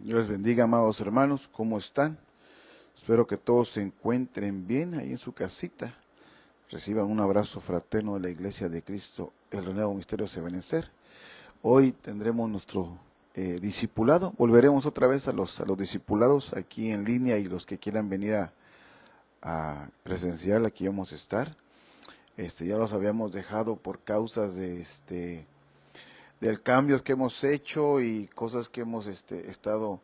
Dios les bendiga, amados hermanos, ¿cómo están? Espero que todos se encuentren bien ahí en su casita. Reciban un abrazo fraterno de la Iglesia de Cristo, el Renuevo Misterio de Benecer. Hoy tendremos nuestro discipulado. Volveremos otra vez a los discipulados aquí en línea y los que quieran venir a presencial, aquí vamos a estar. Ya los habíamos dejado por causas del cambios que hemos hecho y cosas que hemos estado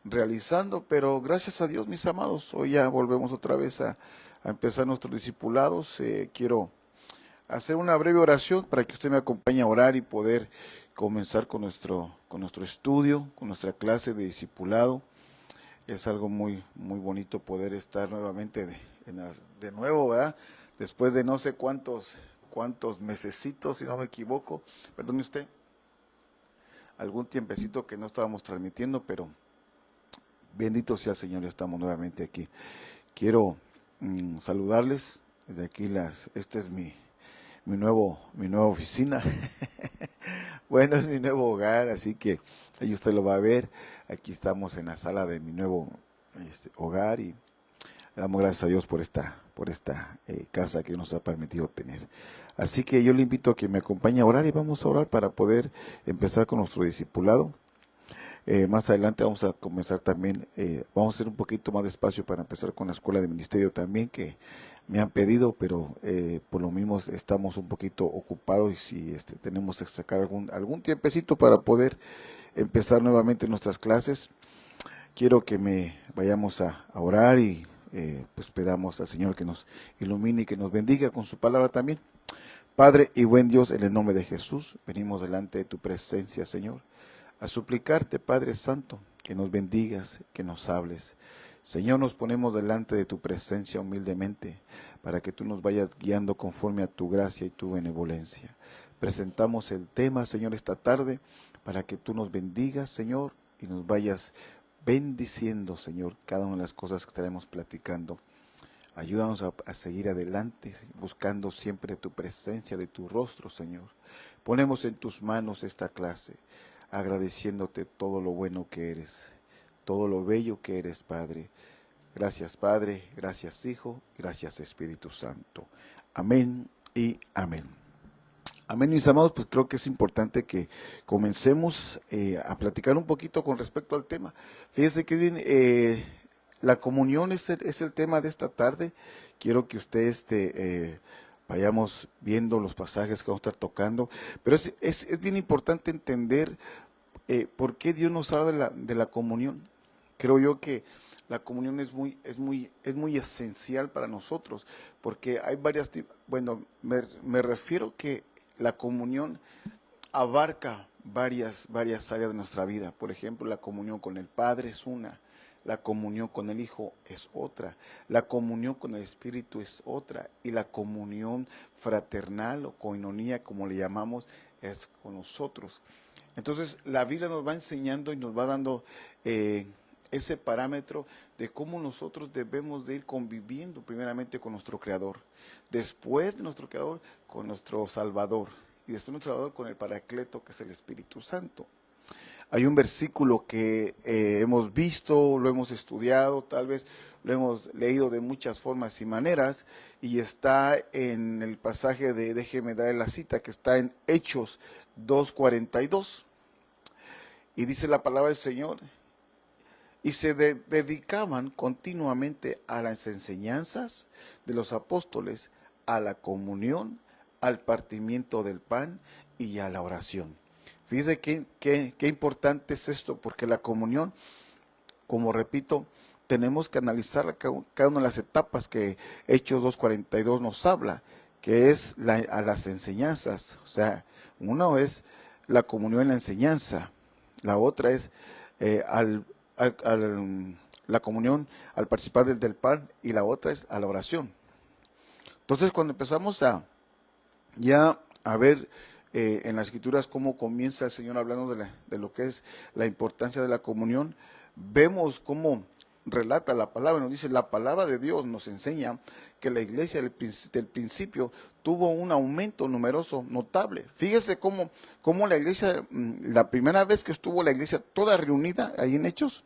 realizando, pero gracias a Dios, mis amados, hoy ya volvemos otra vez a empezar nuestros discipulados. Quiero hacer una breve oración para que usted me acompañe a orar y poder comenzar con nuestro estudio, con nuestra clase de discipulado. Es algo muy bonito poder estar nuevamente de nuevo, ¿verdad? Después de no sé cuántos mesecitos, si no me equivoco, perdone usted, algún tiempecito que no estábamos transmitiendo, pero bendito sea el Señor, ya estamos nuevamente aquí. Quiero saludarles desde aquí. Este es mi nueva oficina. Bueno, es mi nuevo hogar, así que ahí usted lo va a ver. Aquí estamos en la sala de mi nuevo hogar y le damos gracias a Dios por esta casa que nos ha permitido tener. Así que yo le invito a que me acompañe a orar y vamos a orar para poder empezar con nuestro discipulado. Más adelante vamos a comenzar también, vamos a hacer un poquito más de espacio para empezar con la escuela de ministerio también, que me han pedido, pero por lo mismo estamos un poquito ocupados y si tenemos que sacar algún tiempecito para poder empezar nuevamente nuestras clases, quiero que me vayamos a orar y pues pedamos al Señor que nos ilumine y que nos bendiga con su palabra también. Padre y buen Dios, en el nombre de Jesús, venimos delante de tu presencia, Señor, a suplicarte, Padre Santo, que nos bendigas, que nos hables. Señor, nos ponemos delante de tu presencia humildemente, para que tú nos vayas guiando conforme a tu gracia y tu benevolencia. Presentamos el tema, Señor, esta tarde, para que tú nos bendigas, Señor, y nos vayas bendiciendo, Señor, cada una de las cosas que estaremos platicando. Ayúdanos a seguir adelante, buscando siempre tu presencia, de tu rostro, Señor. Ponemos en tus manos esta clase, agradeciéndote todo lo bueno que eres, todo lo bello que eres, Padre. Gracias, Padre, gracias, Hijo, gracias, Espíritu Santo. Amén y amén. Amén, mis amados, pues creo que es importante que comencemos a platicar un poquito con respecto al tema. Fíjese que bien, la comunión es el tema de esta tarde. Quiero que usted vayamos viendo los pasajes que vamos a estar tocando, pero es bien importante entender por qué Dios nos habla de la comunión. Creo yo que la comunión es muy esencial para nosotros, porque hay bueno, me refiero que la comunión abarca varias áreas de nuestra vida. Por ejemplo, la comunión con el Padre es una, la comunión con el Hijo es otra, la comunión con el Espíritu es otra, y la comunión fraternal o coinonía, como le llamamos, es con nosotros. Entonces, la Biblia nos va enseñando y nos va dando ese parámetro de cómo nosotros debemos de ir conviviendo primeramente con nuestro Creador, después de nuestro Creador con nuestro Salvador, y después de nuestro Salvador con el Paracleto, que es el Espíritu Santo. Hay un versículo que hemos visto, lo hemos estudiado, tal vez lo hemos leído de muchas formas y maneras, y está en el pasaje déjeme dar la cita, que está en Hechos 2:42, y dice la palabra del Señor: y se dedicaban continuamente a las enseñanzas de los apóstoles, a la comunión, al partimiento del pan y a la oración. Fíjese qué importante es esto, porque la comunión, como repito, tenemos que analizar cada una de las etapas que Hechos 2:42 nos habla, que es a las enseñanzas. O sea, uno es la comunión en la enseñanza, la otra es la comunión al participar del pan, y la otra es a la oración. Entonces, cuando empezamos a ver en las Escrituras cómo comienza el Señor hablando de lo que es la importancia de la comunión, vemos cómo relata la palabra, nos dice, la palabra de Dios nos enseña que la iglesia del principio tuvo un aumento numeroso notable. Fíjese cómo la iglesia, la primera vez que estuvo la iglesia toda reunida ahí en Hechos,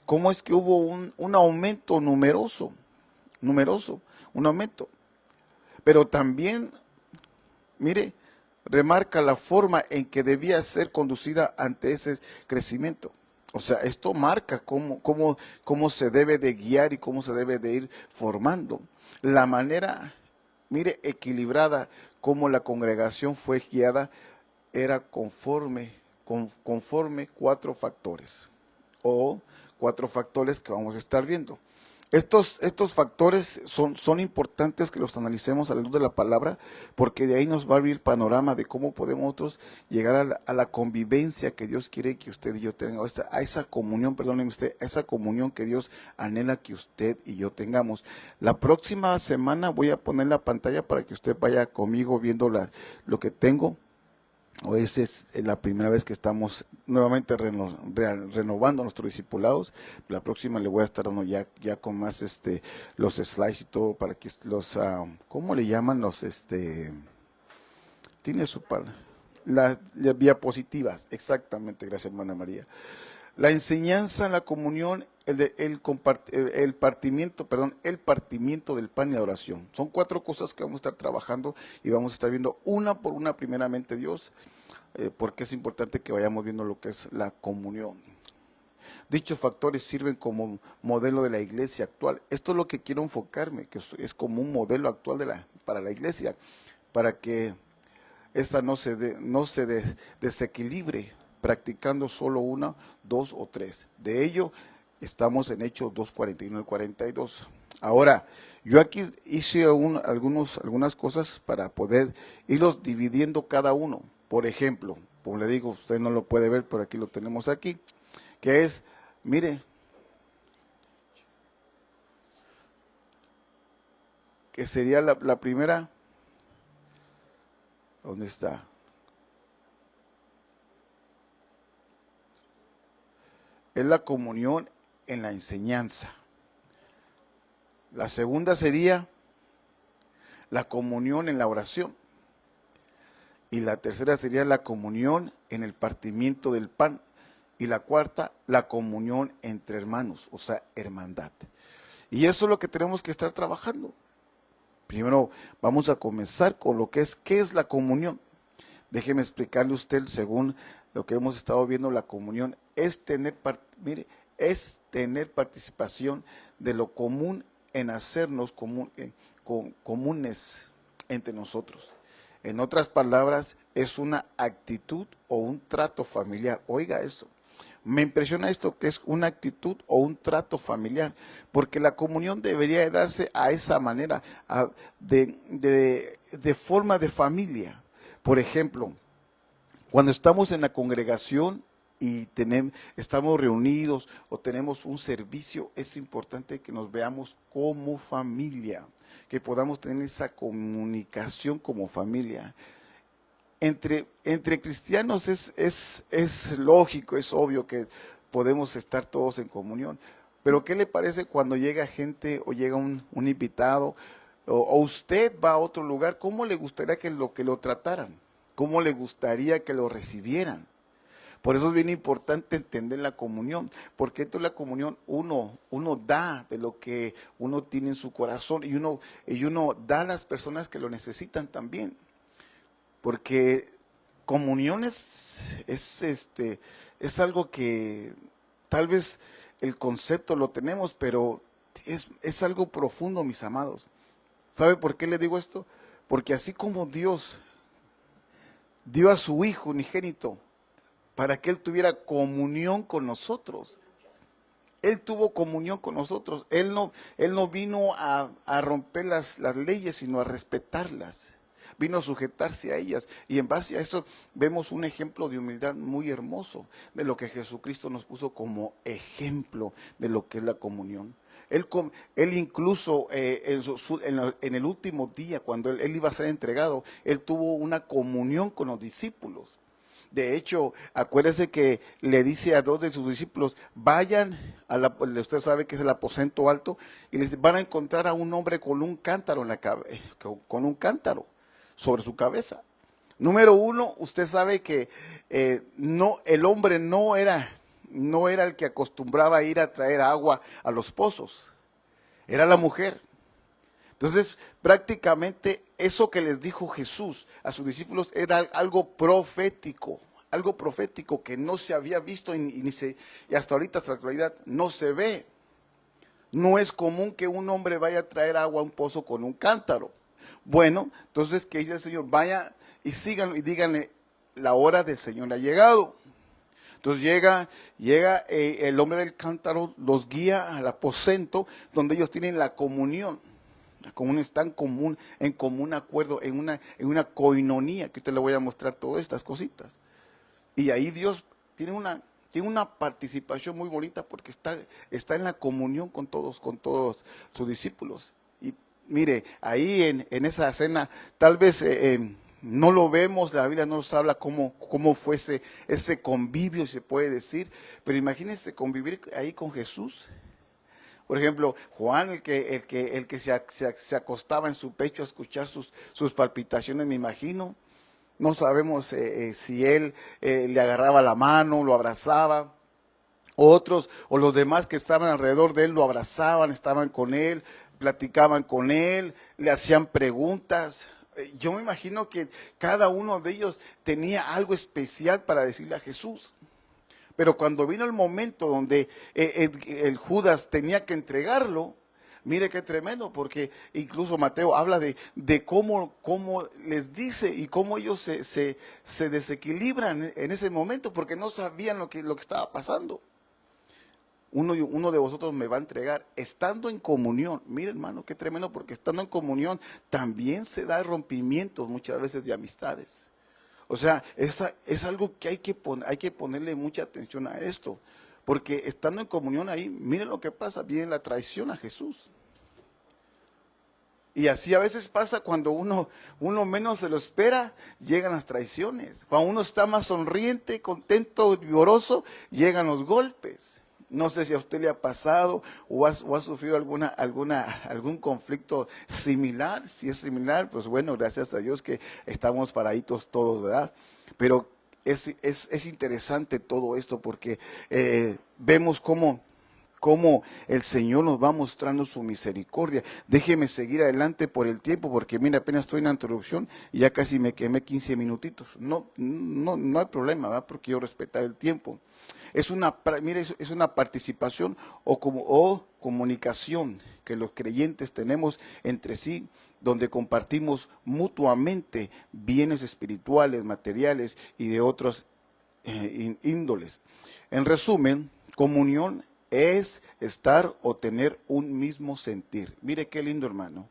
cómo es que hubo un aumento numeroso, un aumento. Pero también, mire, remarca la forma en que debía ser conducida ante ese crecimiento. O sea, esto marca cómo se debe de guiar y cómo se debe de ir formando. La manera, mire, equilibrada como la congregación fue guiada era conforme cuatro factores, o cuatro factores que vamos a estar viendo. Estos factores son importantes que los analicemos a la luz de la palabra, porque de ahí nos va a abrir el panorama de cómo podemos nosotros llegar a la convivencia que Dios quiere que usted y yo tengamos, a esa comunión, perdóneme usted, a esa comunión que Dios anhela que usted y yo tengamos. La próxima semana voy a poner la pantalla para que usted vaya conmigo viendo lo que tengo. O esa es la primera vez que estamos nuevamente renovando nuestros discipulados. La próxima le voy a estar dando ya con más los slides y todo para que los, ¿cómo le llaman? Tiene su palabra. Las diapositivas, exactamente, gracias hermana María. La enseñanza, la comunión, el partimiento del pan y la oración. Son cuatro cosas que vamos a estar trabajando y vamos a estar viendo una por una primeramente Dios, porque es importante que vayamos viendo lo que es la comunión. Dichos factores sirven como modelo de la iglesia actual. Esto es lo que quiero enfocarme, que es como un modelo actual para la iglesia, para que esta no se desequilibre practicando solo una, dos o tres. De ello estamos en Hechos 2:41 al 42. Ahora, yo aquí hice algunas cosas para poder irlos dividiendo cada uno. Por ejemplo, como le digo, usted no lo puede ver, pero aquí lo tenemos aquí, que es, mire, que sería la primera. ¿Dónde está? Es la comunión en la enseñanza. La segunda sería la comunión en la oración. Y la tercera sería la comunión en el partimiento del pan. Y la cuarta, la comunión entre hermanos, o sea, hermandad. Y eso es lo que tenemos que estar trabajando. Primero vamos a comenzar con lo que es, ¿qué es la comunión? Déjeme explicarle a usted, según lo que hemos estado viendo, la comunión es tener participación de lo común en hacernos comunes entre nosotros. En otras palabras, es una actitud o un trato familiar. Oiga eso. Me impresiona esto, que es una actitud o un trato familiar, porque la comunión debería darse a esa manera, de forma de familia. Por ejemplo, cuando estamos en la congregación y estamos reunidos o tenemos un servicio, es importante que nos veamos como familia, que podamos tener esa comunicación como familia. Entre cristianos es lógico, es obvio que podemos estar todos en comunión, pero ¿qué le parece cuando llega gente o llega un invitado o usted va a otro lugar? ¿Cómo le gustaría que lo trataran? ¿Cómo le gustaría que lo recibieran? Por eso es bien importante entender la comunión, porque esto es la comunión, uno da de lo que uno tiene en su corazón y uno da a las personas que lo necesitan también. Porque comunión es algo que tal vez el concepto lo tenemos, pero es algo profundo, mis amados. ¿Sabe por qué le digo esto? Porque así como Dios dio a su Hijo unigénito para que Él tuviera comunión con nosotros, Él tuvo comunión con nosotros. Él no vino a romper las leyes, sino a respetarlas. Vino a sujetarse a ellas, y en base a eso vemos un ejemplo de humildad muy hermoso, de lo que Jesucristo nos puso como ejemplo de lo que es la comunión. Él incluso en el último día, cuando él iba a ser entregado, Él tuvo una comunión con los discípulos. De hecho, acuérdese que le dice a dos de sus discípulos, vayan, usted sabe que es el aposento alto, y les van a encontrar a un hombre con un cántaro con un cántaro sobre su cabeza. Número uno, usted sabe que no, el hombre no era el que acostumbraba a ir a traer agua a los pozos, era la mujer. Entonces, prácticamente eso que les dijo Jesús a sus discípulos era algo profético que no se había visto y hasta ahorita, hasta la actualidad, no se ve. No es común que un hombre vaya a traer agua a un pozo con un cántaro. Bueno, entonces, ¿qué dice el Señor? Vaya y síganlo y díganle, la hora del Señor ha llegado. Entonces llega el hombre del cántaro, los guía al aposento donde ellos tienen la comunión. La comunión está en común acuerdo, en una coinonía, que usted le voy a mostrar todas estas cositas. Y ahí Dios tiene una participación muy bonita porque está en la comunión con todos sus discípulos. Y mire, ahí en esa cena, tal vez no lo vemos, la Biblia no nos habla cómo fue ese convivio, se puede decir, pero imagínense convivir ahí con Jesús. Por ejemplo, Juan, el que se acostaba en su pecho a escuchar sus palpitaciones, me imagino. No sabemos si él le agarraba la mano, lo abrazaba. Otros o los demás que estaban alrededor de él lo abrazaban, estaban con él, platicaban con él, le hacían preguntas. Yo me imagino que cada uno de ellos tenía algo especial para decirle a Jesús. Pero cuando vino el momento donde el Judas tenía que entregarlo, mire qué tremendo, porque incluso Mateo habla de cómo les dice y cómo ellos se desequilibran en ese momento, porque no sabían lo que estaba pasando. Uno de vosotros me va a entregar estando en comunión. Mire, hermano, qué tremendo, porque estando en comunión también se da rompimientos muchas veces de amistades. O sea, es algo que hay que ponerle mucha atención a esto, porque estando en comunión ahí, miren lo que pasa, viene la traición a Jesús. Y así a veces pasa cuando uno menos se lo espera, llegan las traiciones. Cuando uno está más sonriente, contento, vigoroso, llegan los golpes. No sé si a usted le ha pasado o ha sufrido algún conflicto similar. Si es similar, pues bueno, gracias a Dios que estamos paraditos todos, ¿verdad? Pero es interesante todo esto porque vemos cómo el Señor nos va mostrando su misericordia. Déjeme seguir adelante por el tiempo, porque mira, apenas estoy en la introducción y ya casi me quemé 15 minutitos. No hay problema, ¿verdad? Porque yo respetar el tiempo. Es una participación o comunicación que los creyentes tenemos entre sí, donde compartimos mutuamente bienes espirituales, materiales y de otros índoles. En resumen, comunión es estar o tener un mismo sentir. Mire qué lindo, hermano.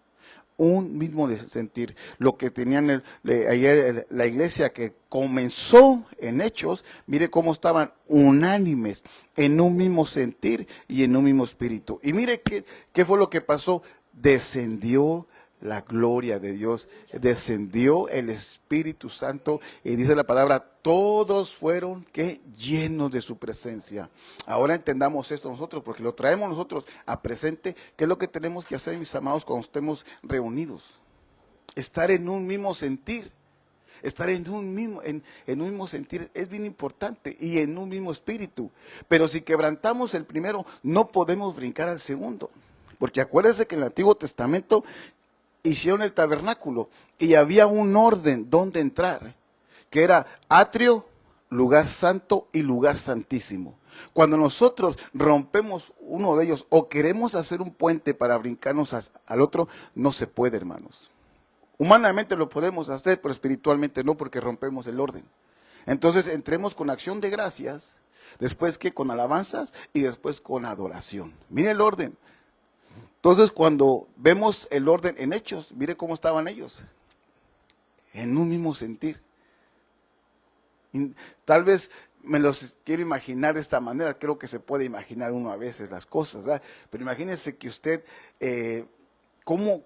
Un mismo sentir. Lo que tenían ayer la iglesia que comenzó en Hechos, mire cómo estaban unánimes en un mismo sentir y en un mismo espíritu. Y mire qué fue lo que pasó. Descendió la gloria de Dios, descendió el Espíritu Santo y dice la palabra, todos fueron llenos de su presencia. Ahora entendamos esto nosotros, porque lo traemos nosotros a presente. ¿Qué es lo que tenemos que hacer, mis amados, cuando estemos reunidos? Estar en un mismo sentir. Estar en un mismo sentir es bien importante y en un mismo espíritu. Pero si quebrantamos el primero, no podemos brincar al segundo. Porque acuérdense que en el Antiguo Testamento hicieron el tabernáculo y había un orden donde entrar, que era atrio, lugar santo y lugar santísimo. Cuando nosotros rompemos uno de ellos o queremos hacer un puente para brincarnos al otro, no se puede, hermanos. Humanamente lo podemos hacer, pero espiritualmente no, porque rompemos el orden. Entonces entremos con acción de gracias, después que con alabanzas y después con adoración. Mire el orden. Entonces, cuando vemos el orden en Hechos, mire cómo estaban ellos, en un mismo sentir. Y tal vez me los quiero imaginar de esta manera, creo que se puede imaginar uno a veces las cosas, ¿verdad? Pero imagínense que usted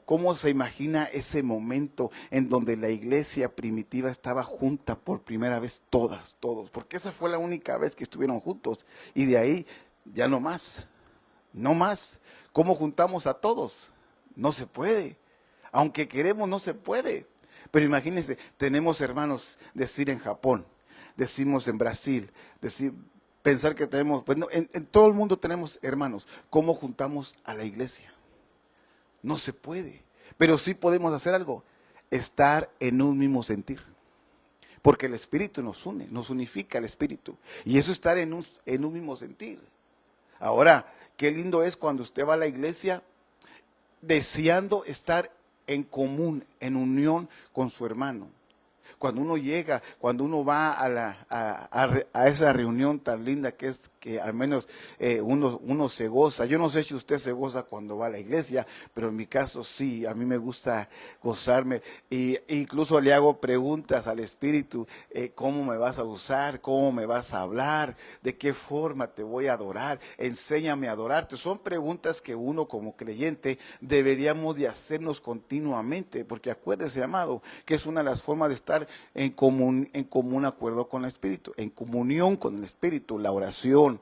¿Cómo se imagina ese momento en donde la iglesia primitiva estaba junta por primera vez todos? Porque esa fue la única vez que estuvieron juntos y de ahí ya no más, no más. ¿Cómo juntamos a todos? No se puede. Aunque queremos, no se puede. Pero imagínense, tenemos hermanos, decir en Japón, decimos en Brasil, pensar que tenemos, pues no, en todo el mundo tenemos hermanos. ¿Cómo juntamos a la iglesia? No se puede. Pero sí podemos hacer algo, estar en un mismo sentir. Porque el Espíritu nos une, nos unifica el Espíritu. Y eso es estar en un mismo sentir. Ahora, qué lindo es cuando usted va a la iglesia deseando estar en común, en unión con su hermano. Cuando uno llega, cuando uno va a esa reunión tan linda que es que al menos uno se goza. Yo no sé si usted se goza cuando va a la iglesia, pero en mi caso sí, a mí me gusta gozarme. Y incluso le hago preguntas al Espíritu, ¿cómo me vas a usar? ¿Cómo me vas a hablar? ¿De qué forma te voy a adorar? Enséñame a adorarte. Son preguntas que uno como creyente deberíamos de hacernos continuamente, porque acuérdese, amado, que es una de las formas de estar en común acuerdo con el Espíritu, en comunión con el Espíritu, la oración.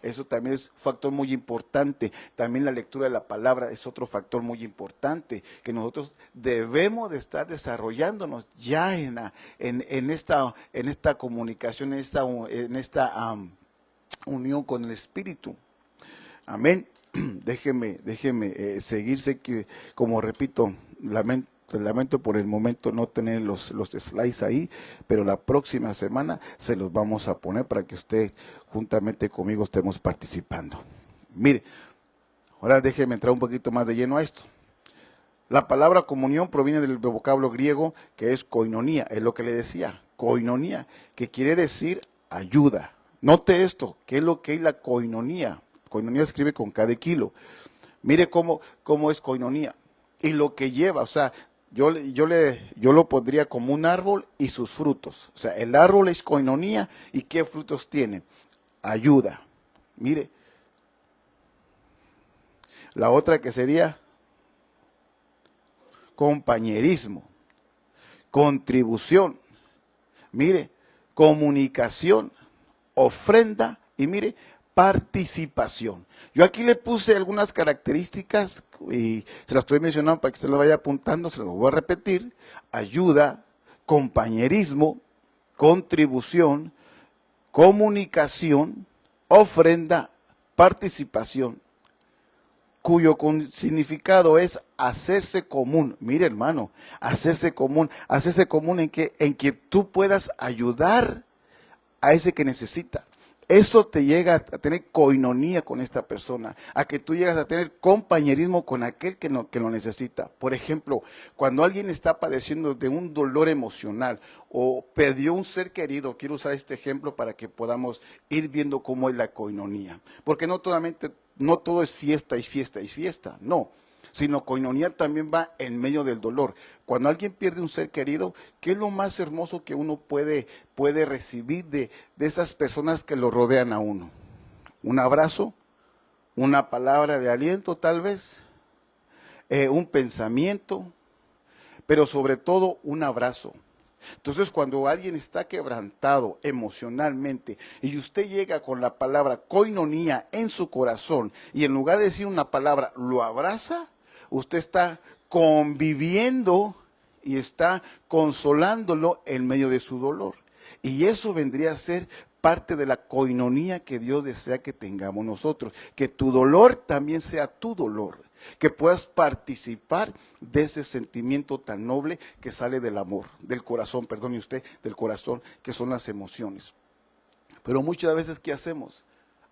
Eso también es un factor muy importante. También la lectura de la palabra es otro factor muy importante, que nosotros debemos de estar desarrollándonos ya en esta comunicación, en esta unión con el Espíritu. Amén. Déjeme seguir. Sé que, como repito, lamento por el momento no tener los slides ahí, pero la próxima semana se los vamos a poner para que usted juntamente conmigo estemos participando. Mire, ahora déjeme entrar un poquito más de lleno a esto. La palabra comunión proviene del vocablo griego que es koinonía, es lo que le decía, koinonía, que quiere decir ayuda. Note esto, ¿qué es lo que es la koinonía? Koinonía se escribe con K de kilo. Mire cómo es koinonía y lo que lleva, o sea, yo lo pondría como un árbol y sus frutos. O sea, el árbol es koinonía y ¿qué frutos tiene? Ayuda. Mire. La otra que sería compañerismo, contribución, mire, comunicación, ofrenda y mire, participación. Yo aquí le puse algunas características y se las estoy mencionando para que usted lo vaya apuntando, se lo voy a repetir: ayuda, compañerismo, contribución, comunicación, ofrenda, participación, cuyo significado es hacerse común. Mire, hermano, hacerse común en que tú puedas ayudar a ese que necesita. Eso te llega a tener koinonía con esta persona, a que tú llegas a tener compañerismo con aquel que lo necesita. Por ejemplo, cuando alguien está padeciendo de un dolor emocional o perdió un ser querido, quiero usar este ejemplo para que podamos ir viendo cómo es la koinonía. Porque no todo es fiesta y fiesta y fiesta, no. Sino koinonía también va en medio del dolor. Cuando alguien pierde un ser querido, ¿qué es lo más hermoso que uno puede recibir de esas personas que lo rodean a uno? Un abrazo, una palabra de aliento tal vez, un pensamiento, pero sobre todo un abrazo. Entonces, cuando alguien está quebrantado emocionalmente y usted llega con la palabra koinonía en su corazón y en lugar de decir una palabra, lo abraza, usted está conviviendo y está consolándolo en medio de su dolor. Y eso vendría a ser parte de la koinonía que Dios desea que tengamos nosotros. Que tu dolor también sea tu dolor. Que puedas participar de ese sentimiento tan noble que sale del amor, del corazón, perdone usted, del corazón, que son las emociones. Pero muchas veces, ¿qué hacemos?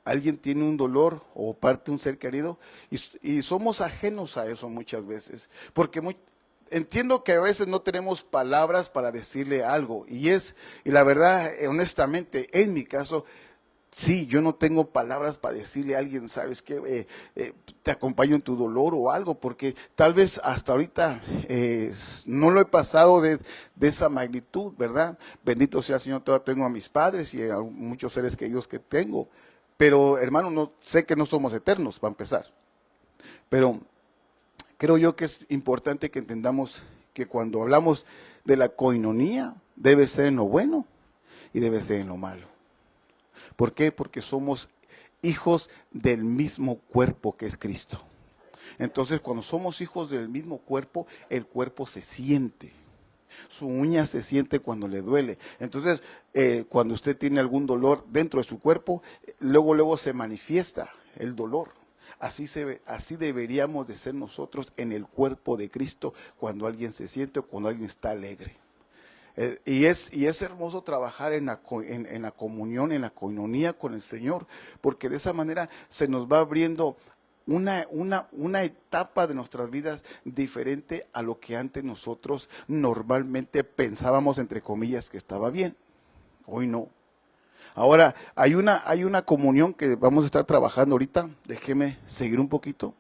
Alguien tiene un dolor o parte un ser querido y somos ajenos a eso muchas veces. Porque entiendo que a veces no tenemos palabras para decirle algo. Y la verdad, honestamente, en mi caso, sí, yo no tengo palabras para decirle a alguien, ¿sabes qué? Te acompaño en tu dolor o algo, porque tal vez hasta ahorita no lo he pasado de esa magnitud, ¿verdad? Bendito sea el Señor, todavía tengo a mis padres y a muchos seres queridos que tengo. Pero, hermano, sé que no somos eternos, para empezar. Pero creo yo que es importante que entendamos que cuando hablamos de la coinonía, debe ser en lo bueno y debe ser en lo malo. ¿Por qué? Porque somos hijos del mismo cuerpo que es Cristo. Entonces, cuando somos hijos del mismo cuerpo, el cuerpo se siente. Su uña se siente cuando le duele. Entonces, cuando usted tiene algún dolor dentro de su cuerpo, luego se manifiesta el dolor. Así deberíamos de ser nosotros en el cuerpo de Cristo cuando alguien se siente o cuando alguien está alegre. Y es hermoso trabajar en la comunión, en la coinonía con el Señor, porque de esa manera se nos va abriendo una etapa de nuestras vidas diferente a lo que antes nosotros normalmente pensábamos, entre comillas, que estaba bien. Hoy no. Ahora, hay una comunión que vamos a estar trabajando ahorita, déjeme seguir un poquito,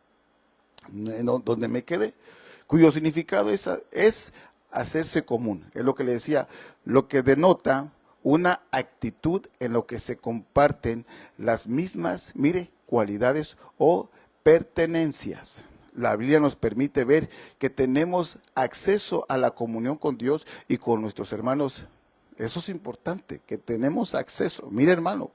donde me quedé, cuyo significado es hacerse común. Es lo que le decía, lo que denota una actitud en lo que se comparten las mismas, cualidades o pertenencias. La Biblia nos permite ver que tenemos acceso a la comunión con Dios y con nuestros hermanos. Eso es importante, que tenemos acceso. Mire, hermano,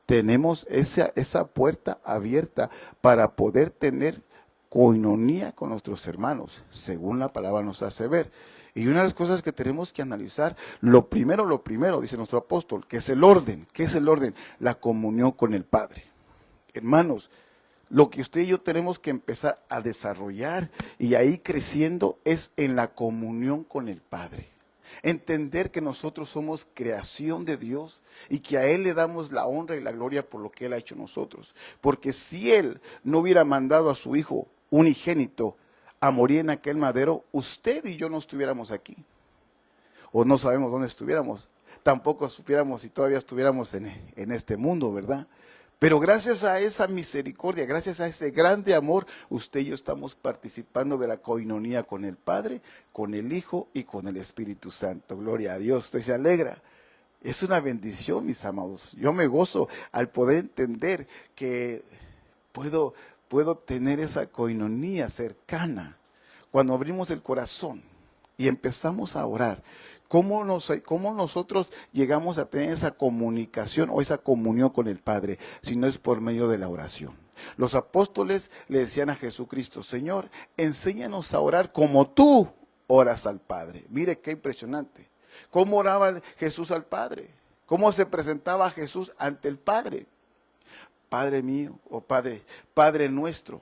tenemos esa puerta abierta para poder tener coinonía con nuestros hermanos, según la palabra nos hace ver. Y una de las cosas que tenemos que analizar, lo primero, dice nuestro apóstol, que es el orden. ¿Qué es el orden? La comunión con el Padre. Hermanos, lo que usted y yo tenemos que empezar a desarrollar y ahí creciendo es en la comunión con el Padre. Entender que nosotros somos creación de Dios y que a Él le damos la honra y la gloria por lo que Él ha hecho nosotros. Porque si Él no hubiera mandado a su Hijo unigénito a morir en aquel madero, usted y yo no estuviéramos aquí. O no sabemos dónde estuviéramos. Tampoco supiéramos si todavía estuviéramos en este mundo, ¿verdad? Pero gracias a esa misericordia, gracias a ese grande amor, usted y yo estamos participando de la coinonía con el Padre, con el Hijo y con el Espíritu Santo. Gloria a Dios, usted se alegra. Es una bendición, mis amados. Yo me gozo al poder entender que puedo tener esa coinonía cercana. Cuando abrimos el corazón y empezamos a orar, ¿cómo nosotros llegamos a tener esa comunicación o esa comunión con el Padre? Si no es por medio de la oración. Los apóstoles le decían a Jesucristo, Señor, enséñanos a orar como tú oras al Padre. Mire qué impresionante. ¿Cómo oraba Jesús al Padre? ¿Cómo se presentaba Jesús ante el Padre? Padre mío, o Padre nuestro.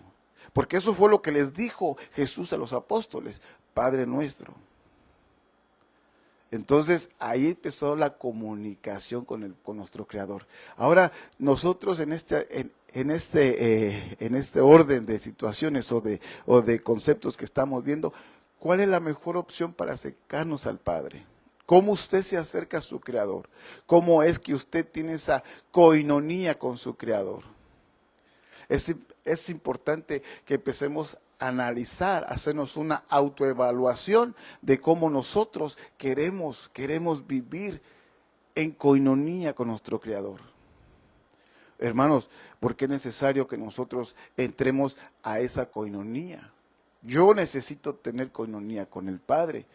Porque eso fue lo que les dijo Jesús a los apóstoles, Padre nuestro. Entonces ahí empezó la comunicación con nuestro Creador. Ahora nosotros en este orden de situaciones o de conceptos que estamos viendo, ¿cuál es la mejor opción para acercarnos al Padre? ¿Cómo usted se acerca a su Creador? ¿Cómo es que usted tiene esa coinonía con su Creador? Es importante que empecemos a analizar, hacernos una autoevaluación de cómo nosotros queremos vivir en coinonía con nuestro Creador. Hermanos, porque es necesario que nosotros entremos a esa coinonía. Yo necesito tener coinonía con el Padre.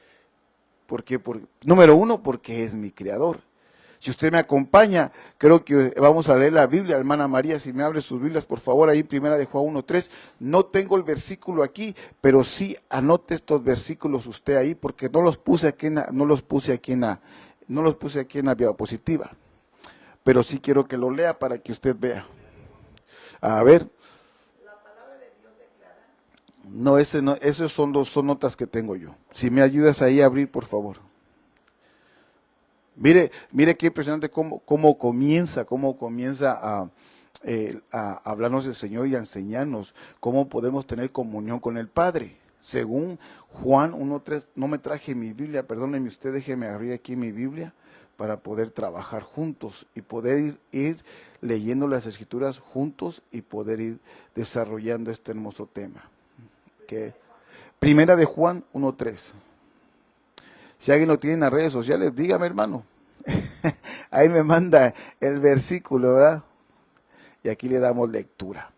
¿Por qué? Número uno, porque es mi Creador. Si usted me acompaña, creo que vamos a leer la Biblia, hermana María, si me abre sus Biblias, por favor, ahí en Primera de Juan 1:3. No tengo el versículo aquí, pero sí anote estos versículos usted ahí, porque no los puse aquí en la diapositiva. Pero sí quiero que lo lea para que usted vea. A ver. La palabra de Dios declara. No, esos son notas que tengo yo. Si me ayudas ahí a abrir, por favor. Mire qué impresionante cómo comienza a hablarnos del Señor y a enseñarnos cómo podemos tener comunión con el Padre. Según Juan 1:3, no me traje mi Biblia, perdónenme usted, déjeme abrir aquí mi Biblia para poder trabajar juntos y poder ir leyendo las Escrituras juntos y poder ir desarrollando este hermoso tema. Primera de Juan 1:3. Si alguien lo tiene en las redes sociales, dígame, hermano. Ahí me manda el versículo, ¿verdad? Y aquí le damos lectura.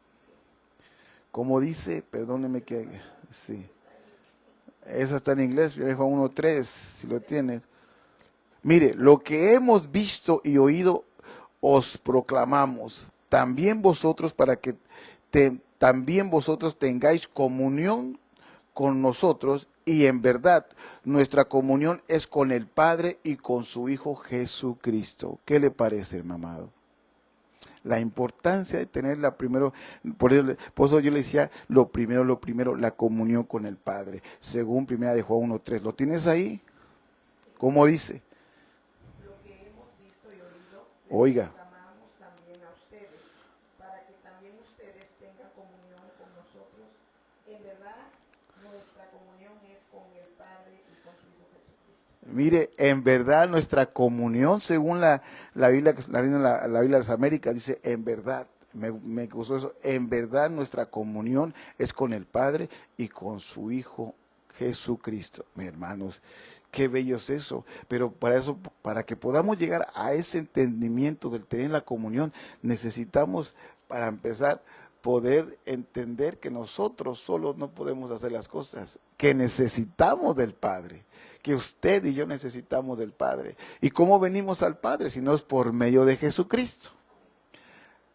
Como dice, perdóneme que Sí. Esa está en inglés, 1 Juan 1:3, si lo tienes. Mire, lo que hemos visto y oído os proclamamos, también vosotros para que también vosotros tengáis comunión con nosotros, y en verdad nuestra comunión es con el Padre y con su Hijo Jesucristo. ¿Qué le parece, hermano amado? La importancia de tener por eso yo le decía, lo primero, la comunión con el Padre, según 1 de Juan 1:3. ¿Lo tienes ahí? ¿Cómo dice? Lo que hemos visto y oído, les Oiga, proclamamos también a ustedes, para que también ustedes tengan comunión con nosotros. En verdad, nuestra comunión es con el Padre y con su Hijo Jesucristo. mire, en verdad nuestra comunión, según la Biblia, la Biblia de las Américas, dice en verdad. Me gustó eso. En verdad nuestra comunión es con el Padre y con su Hijo Jesucristo. Mis hermanos, qué bello es eso. Pero para eso, para que podamos llegar a ese entendimiento del tener la comunión, necesitamos, para empezar, poder entender que nosotros solos no podemos hacer las cosas, que necesitamos del Padre, que usted y yo necesitamos del Padre. ¿Y cómo venimos al Padre? Si no es por medio de Jesucristo.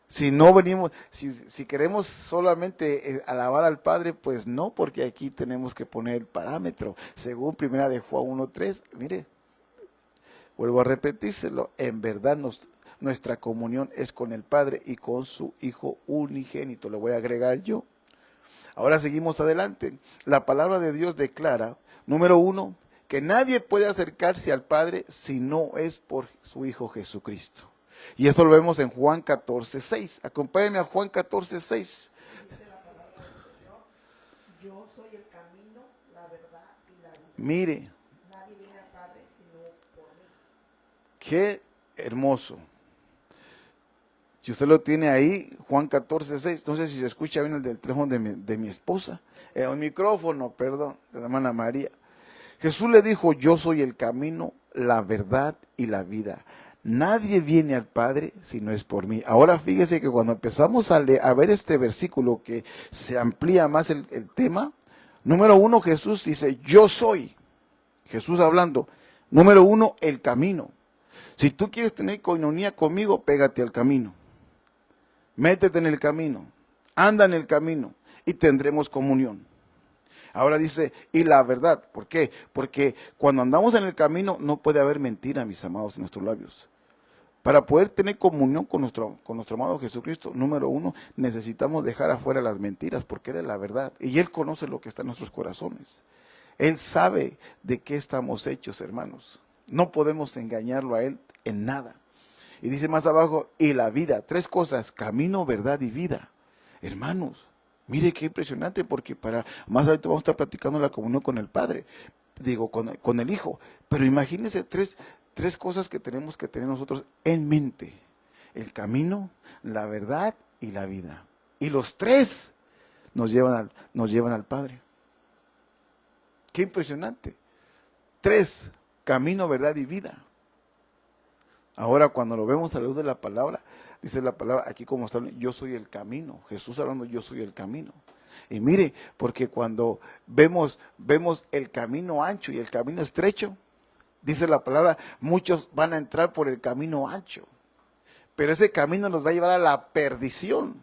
Si no venimos, si queremos solamente alabar al Padre, pues no, porque aquí tenemos que poner el parámetro. Según 1 de Juan 1:3, mire, vuelvo a repetírselo, en verdad nuestra comunión es con el Padre y con su Hijo unigénito. Lo voy a agregar yo. Ahora seguimos adelante. La palabra de Dios declara, número 1, que nadie puede acercarse al Padre si no es por su Hijo Jesucristo. Y esto lo vemos en Juan 14:6. Acompáñenme a Juan 14:6. Dice la palabra del Señor, yo soy el camino, la verdad y la vida. Mire, Nadie viene al Padre sino por mí. qué hermoso. Si usted lo tiene ahí, Juan 14:6, no sé si se escucha bien el del teléfono de mi esposa, el micrófono, perdón, de la hermana María. Jesús le dijo, yo soy el camino, la verdad y la vida. Nadie viene al Padre si no es por mí. Ahora fíjese que cuando empezamos a ver este versículo que se amplía más el tema, número 1, Jesús dice, yo soy. Jesús hablando. Número 1, el camino. Si tú quieres tener coinonía conmigo, pégate al camino. Métete en el camino. Anda en el camino y tendremos comunión. Ahora dice, y la verdad, ¿por qué? Porque cuando andamos en el camino no puede haber mentira, mis amados, en nuestros labios. Para poder tener comunión con nuestro amado Jesucristo, número 1, necesitamos dejar afuera las mentiras, porque Él es la verdad. Y Él conoce lo que está en nuestros corazones. Él sabe de qué estamos hechos, hermanos. No podemos engañarlo a Él en nada. Y dice más abajo, y la vida, 3 cosas, camino, verdad y vida. Hermanos, mire qué impresionante, porque más adelante vamos a estar platicando la comunión con el Padre, con el Hijo. Pero imagínense tres cosas que tenemos que tener nosotros en mente: el camino, la verdad y la vida. Y los 3 nos llevan al Padre. Qué impresionante. 3, camino, verdad y vida. Ahora cuando lo vemos a la luz de la palabra, dice la palabra aquí como está, yo soy el camino. Jesús hablando, yo soy el camino. Y mire, porque cuando vemos el camino ancho y el camino estrecho, dice la palabra, muchos van a entrar por el camino ancho, pero ese camino nos va a llevar a la perdición.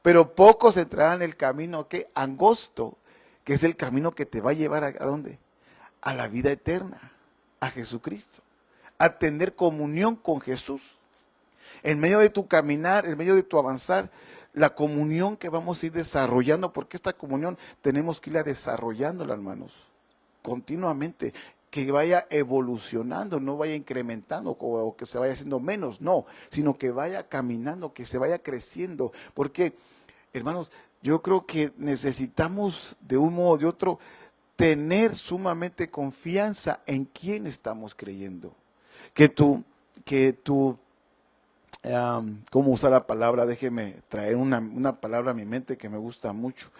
Pero pocos entrarán en el camino angosto, que es el camino que te va a llevar ¿a dónde? A la vida eterna, a Jesucristo, a tener comunión con Jesús. En medio de tu caminar, en medio de tu avanzar, la comunión que vamos a ir desarrollando, porque esta comunión tenemos que irla desarrollándola, hermanos, continuamente, que vaya evolucionando, no vaya incrementando o que se vaya haciendo menos, no, sino que vaya caminando, que se vaya creciendo, porque, hermanos, yo creo que necesitamos de un modo o de otro tener sumamente confianza en quién estamos creyendo. ¿Cómo usar la palabra? Déjeme traer una palabra a mi mente que me gusta mucho.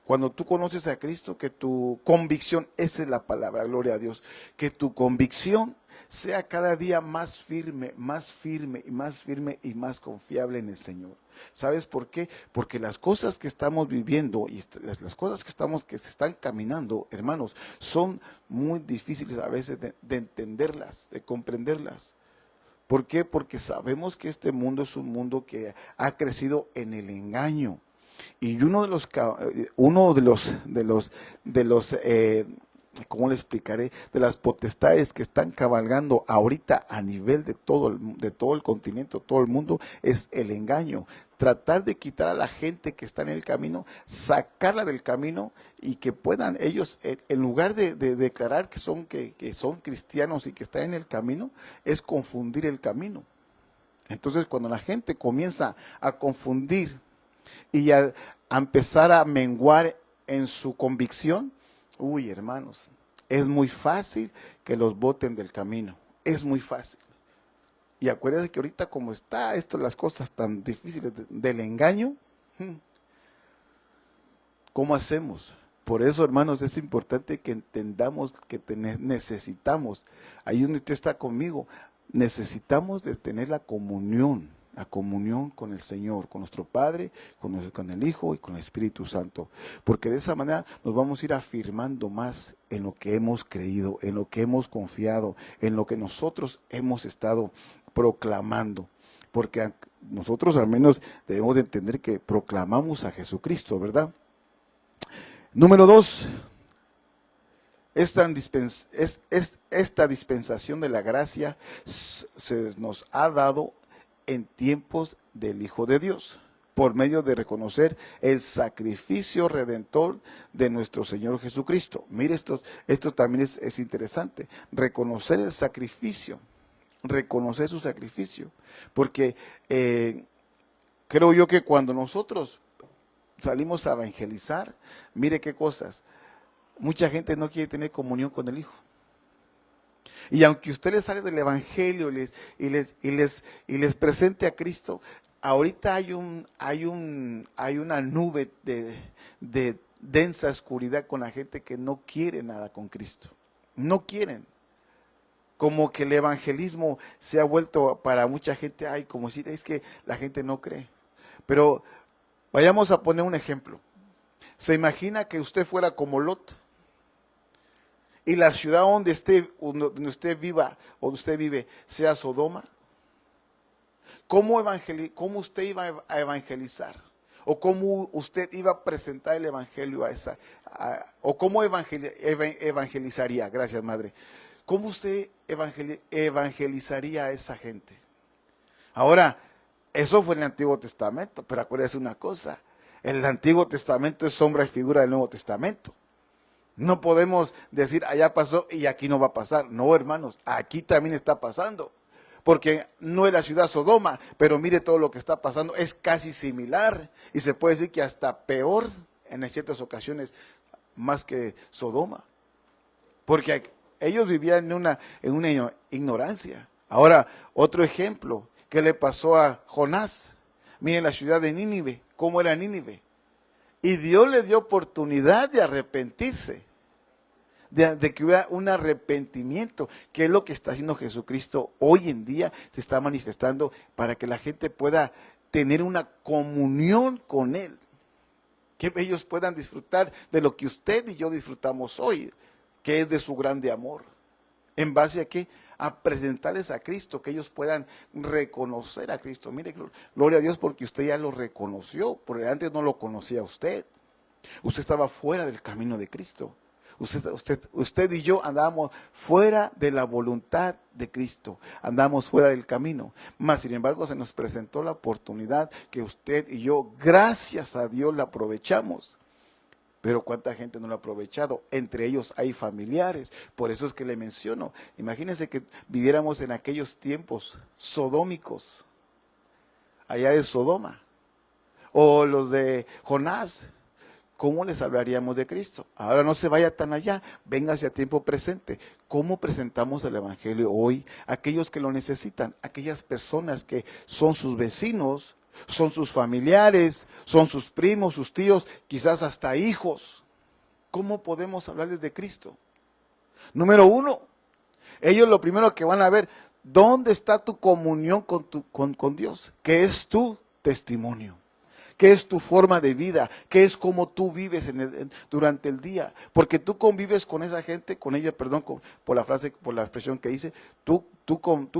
Cuando tú conoces a Cristo, que tu convicción, esa es la palabra, gloria a Dios, que tu convicción sea cada día más firme y más confiable en el Señor. ¿Sabes por qué? Porque las cosas que estamos viviendo y las cosas que se están caminando, hermanos, son muy difíciles a veces de entenderlas, de comprenderlas. ¿Por qué? Porque sabemos que este mundo es un mundo que ha crecido en el engaño. Y ¿cómo le explicaré? De las potestades que están cabalgando ahorita a nivel de todo el continente, todo el mundo, es el engaño. Tratar de quitar a la gente que está en el camino, sacarla del camino y que puedan ellos, en lugar de declarar que son cristianos y que están en el camino, es confundir el camino. Entonces, cuando la gente comienza a confundir y a empezar a menguar en su convicción, uy, hermanos, es muy fácil que los boten del camino, es muy fácil. Y acuérdense que ahorita como está las cosas tan difíciles del engaño, ¿cómo hacemos? Por eso, hermanos, es importante que entendamos que necesitamos, ahí donde usted está conmigo, necesitamos de tener la comunión con el Señor, con nuestro Padre, con el Hijo y con el Espíritu Santo. Porque de esa manera nos vamos a ir afirmando más en lo que hemos creído, en lo que hemos confiado, en lo que nosotros hemos estado proclamando. Porque nosotros al menos debemos de entender que proclamamos a Jesucristo, ¿verdad? Número 2. Esta dispensación de la gracia se nos ha dado en tiempos del Hijo de Dios, por medio de reconocer el sacrificio redentor de nuestro Señor Jesucristo. Mire, esto también es interesante, reconocer el sacrificio, reconocer su sacrificio, porque creo yo que cuando nosotros salimos a evangelizar, mire qué cosas, mucha gente no quiere tener comunión con el Hijo. Y aunque usted les hable del Evangelio y les presente a Cristo, ahorita hay una nube de densa oscuridad con la gente que no quiere nada con Cristo. No quieren. Como que el evangelismo se ha vuelto para mucha gente, como decir, es que la gente no cree. Pero vayamos a poner un ejemplo. ¿Se imagina que usted fuera como Lot? Y la ciudad donde usted vive, sea Sodoma. ¿Cómo usted iba a evangelizar? ¿O cómo usted iba a presentar el evangelio o cómo evangelizaría? Gracias, madre. ¿Cómo usted evangelizaría a esa gente? Ahora, eso fue en el Antiguo Testamento, pero acuérdese una cosa, el Antiguo Testamento es sombra y figura del Nuevo Testamento. No podemos decir, allá pasó y aquí no va a pasar. No, hermanos, aquí también está pasando. Porque no es la ciudad Sodoma, pero mire todo lo que está pasando. Es casi similar y se puede decir que hasta peor en ciertas ocasiones más que Sodoma. Porque ellos vivían en una ignorancia. Ahora, otro ejemplo, ¿qué le pasó a Jonás? Miren la ciudad de Nínive, ¿cómo era Nínive? Y Dios le dio oportunidad de arrepentirse, de que hubiera un arrepentimiento, que es lo que está haciendo Jesucristo hoy en día, se está manifestando para que la gente pueda tener una comunión con Él, que ellos puedan disfrutar de lo que usted y yo disfrutamos hoy, que es de su grande amor. ¿En base a qué? A presentarles a Cristo, que ellos puedan reconocer a Cristo. Mire, gloria a Dios porque usted ya lo reconoció, porque antes no lo conocía usted. Usted estaba fuera del camino de Cristo. Usted y yo andábamos fuera de la voluntad de Cristo, andamos fuera del camino. Mas, sin embargo, se nos presentó la oportunidad que usted y yo, gracias a Dios, la aprovechamos. Pero ¿cuánta gente no lo ha aprovechado? Entre ellos hay familiares. Por eso es que le menciono. Imagínense que viviéramos en aquellos tiempos sodómicos, allá de Sodoma, o los de Jonás. ¿Cómo les hablaríamos de Cristo? Ahora no se vaya tan allá, véngase a tiempo presente. ¿Cómo presentamos el Evangelio hoy a aquellos que lo necesitan? Aquellas personas que son sus vecinos, son sus familiares, son sus primos, sus tíos, quizás hasta hijos. ¿Cómo podemos hablarles de Cristo? Número 1, ellos lo primero que van a ver, ¿dónde está tu comunión con Dios? ¿Qué es tú testimonio? ¿Qué es tu forma de vida? ¿Qué es cómo tú vives durante el día? Porque tú convives con esa gente, con ella, perdón, por la frase, por la expresión que hice, tú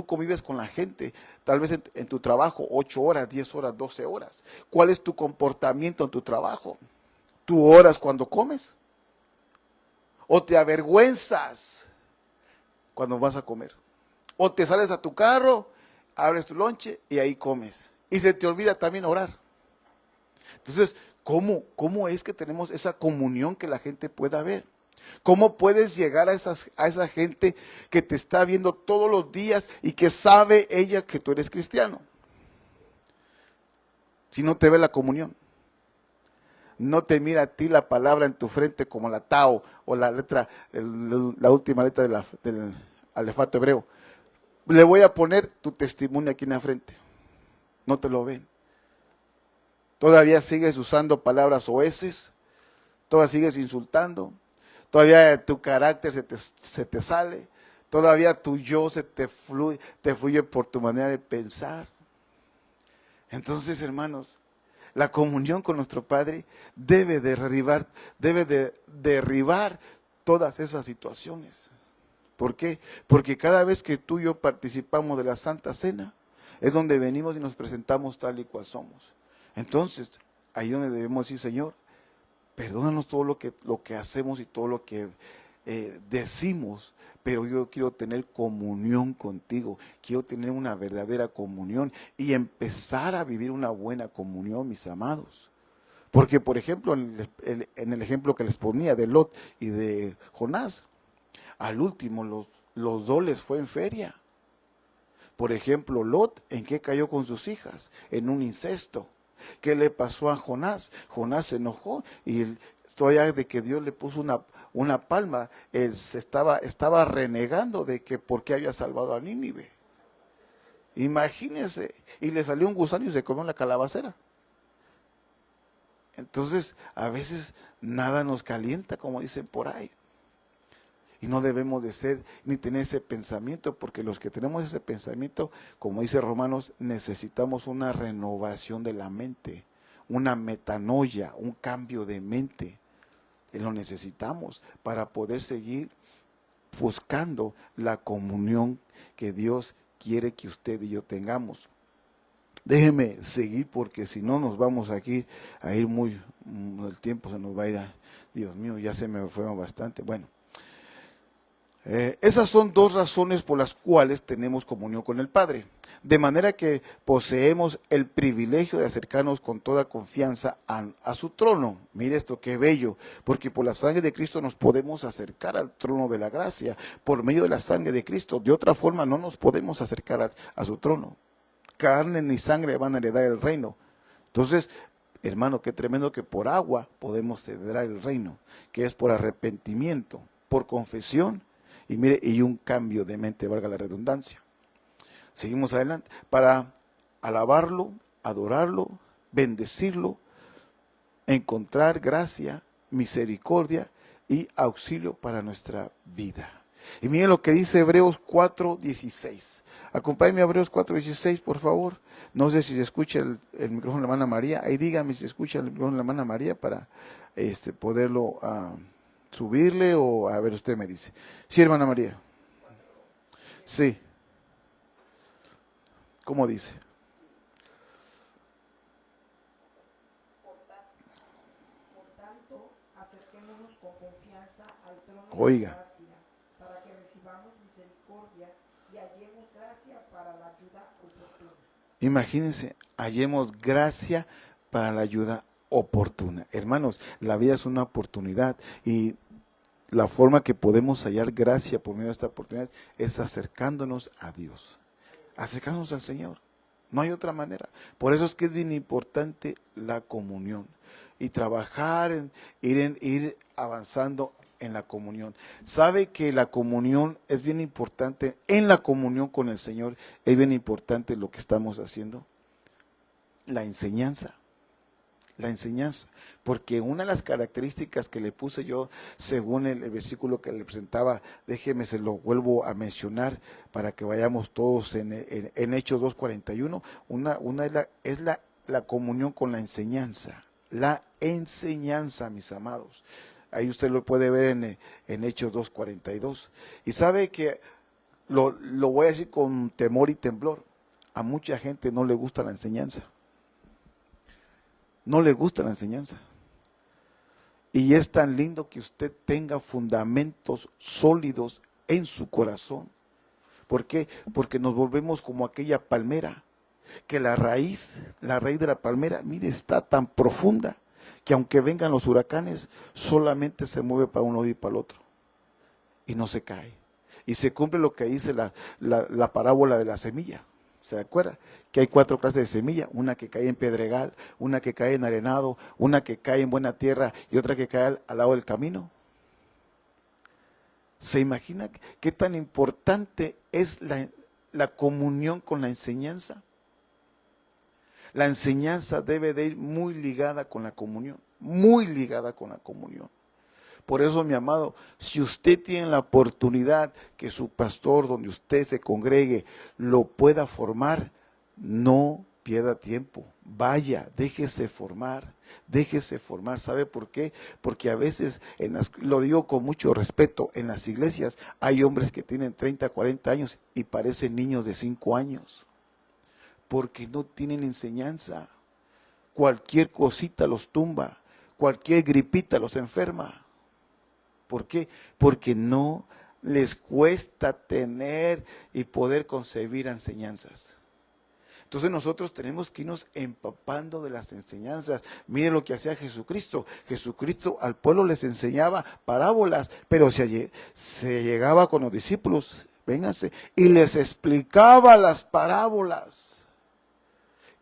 convives con la gente, tal vez en tu trabajo, 8 horas, 10 horas, 12 horas. ¿Cuál es tu comportamiento en tu trabajo? ¿Tú oras cuando comes? ¿O te avergüenzas cuando vas a comer? ¿O te sales a tu carro, abres tu lonche y ahí comes? Y se te olvida también orar. Entonces, ¿cómo es que tenemos esa comunión que la gente pueda ver? ¿Cómo puedes llegar a esa gente que te está viendo todos los días y que sabe ella que tú eres cristiano? Si no te ve la comunión. No te mira a ti la palabra en tu frente como la Tao o la letra, la última letra del alefato hebreo. Le voy a poner tu testimonio aquí en la frente. No te lo ven. Todavía sigues usando palabras oeces, todavía sigues insultando, todavía tu carácter se te sale, todavía tu yo te fluye por tu manera de pensar. Entonces, hermanos, la comunión con nuestro Padre debe de derribar todas esas situaciones. ¿Por qué? Porque cada vez que tú y yo participamos de la Santa Cena, es donde venimos y nos presentamos tal y cual somos. Entonces, ahí donde debemos decir, Señor, perdónanos todo lo que hacemos y todo lo que decimos, pero yo quiero tener comunión contigo, quiero tener una verdadera comunión y empezar a vivir una buena comunión, mis amados. Porque, por ejemplo, en el ejemplo que les ponía de Lot y de Jonás, al último los dos les fue en feria. Por ejemplo, Lot, ¿en qué cayó con sus hijas? En un incesto. ¿Qué le pasó a Jonás? Jonás se enojó y todavía de que Dios le puso una palma, él estaba renegando de que por qué había salvado a Nínive. Imagínense, y le salió un gusano y se comió la calabacera. Entonces, a veces nada nos calienta, como dicen por ahí. Y no debemos de ser ni tener ese pensamiento, porque los que tenemos ese pensamiento, como dice Romanos, necesitamos una renovación de la mente, una metanoia, un cambio de mente. Y lo necesitamos para poder seguir buscando la comunión que Dios quiere que usted y yo tengamos. Déjeme seguir porque si no nos vamos aquí a ir el tiempo se nos va a ir, Dios mío, ya se me fue bastante. Bueno. Esas son dos razones por las cuales tenemos comunión con el Padre, de manera que poseemos el privilegio de acercarnos con toda confianza a su trono. Mire esto, qué bello, porque por la sangre de Cristo nos podemos acercar al trono de la gracia, por medio de la sangre de Cristo. De otra forma no nos podemos acercar a su trono. Carne ni sangre van a heredar el reino. Entonces, hermano, qué tremendo que por agua podemos heredar el reino, que es por arrepentimiento, por confesión, y mire, y un cambio de mente, valga la redundancia. Seguimos adelante, para alabarlo, adorarlo, bendecirlo, encontrar gracia, misericordia y auxilio para nuestra vida. Y miren lo que dice Hebreos 4:16. Acompáñenme a Hebreos 4:16, por favor. No sé si se escucha el micrófono de la hermana María. Ahí dígame si se escucha el micrófono de la hermana María para poderlo subirle, o a ver, usted me dice. Sí, hermana María. Sí. ¿Cómo dice? Por tanto, acerquémonos con confianza al trono de Oiga. gracia, para que recibamos misericordia y hallemos gracia para la ayuda oportuna. Imagínense, hallemos gracia para la ayuda oportuna. Hermanos, la vida es una oportunidad y la forma que podemos hallar gracia por medio de esta oportunidad es acercándonos a Dios, acercándonos al Señor. No hay otra manera. Por eso es que es bien importante la comunión y trabajar ir avanzando en la comunión. Sabe que la comunión es bien importante. En la comunión con el Señor es bien importante lo que estamos haciendo. La enseñanza. La enseñanza, porque una de las características que le puse yo, según el versículo que le presentaba, déjeme, se lo vuelvo a mencionar para que vayamos todos en Hechos 2:41, una es la la comunión con la enseñanza. La enseñanza, mis amados. Ahí usted lo puede ver en Hechos 2:42. Y sabe que lo voy a decir con temor y temblor. A mucha gente no le gusta la enseñanza. No le gusta la enseñanza. Y es tan lindo que usted tenga fundamentos sólidos en su corazón. ¿Por qué? Porque nos volvemos como aquella palmera, que la raíz de la palmera, mire, está tan profunda, que aunque vengan los huracanes, solamente se mueve para un lado y para el otro. Y no se cae. Y se cumple lo que dice la parábola de la semilla. ¿Se acuerda? Que hay 4 clases de semilla, una que cae en pedregal, una que cae en arenado, una que cae en buena tierra y otra que cae al lado del camino. ¿Se imagina qué tan importante es la comunión con la enseñanza? La enseñanza debe de ir muy ligada con la comunión, muy ligada con la comunión. Por eso, mi amado, si usted tiene la oportunidad que su pastor, donde usted se congregue, lo pueda formar, no pierda tiempo. Vaya, déjese formar. ¿Sabe por qué? Porque a veces, lo digo con mucho respeto, en las iglesias hay hombres que tienen 30, 40 años y parecen niños de 5 años. Porque no tienen enseñanza. Cualquier cosita los tumba, cualquier gripita los enferma. ¿Por qué? Porque no les cuesta tener y poder concebir enseñanzas. Entonces nosotros tenemos que irnos empapando de las enseñanzas. Miren lo que hacía Jesucristo. Jesucristo al pueblo les enseñaba parábolas, pero se llegaba con los discípulos, vénganse, y les explicaba las parábolas.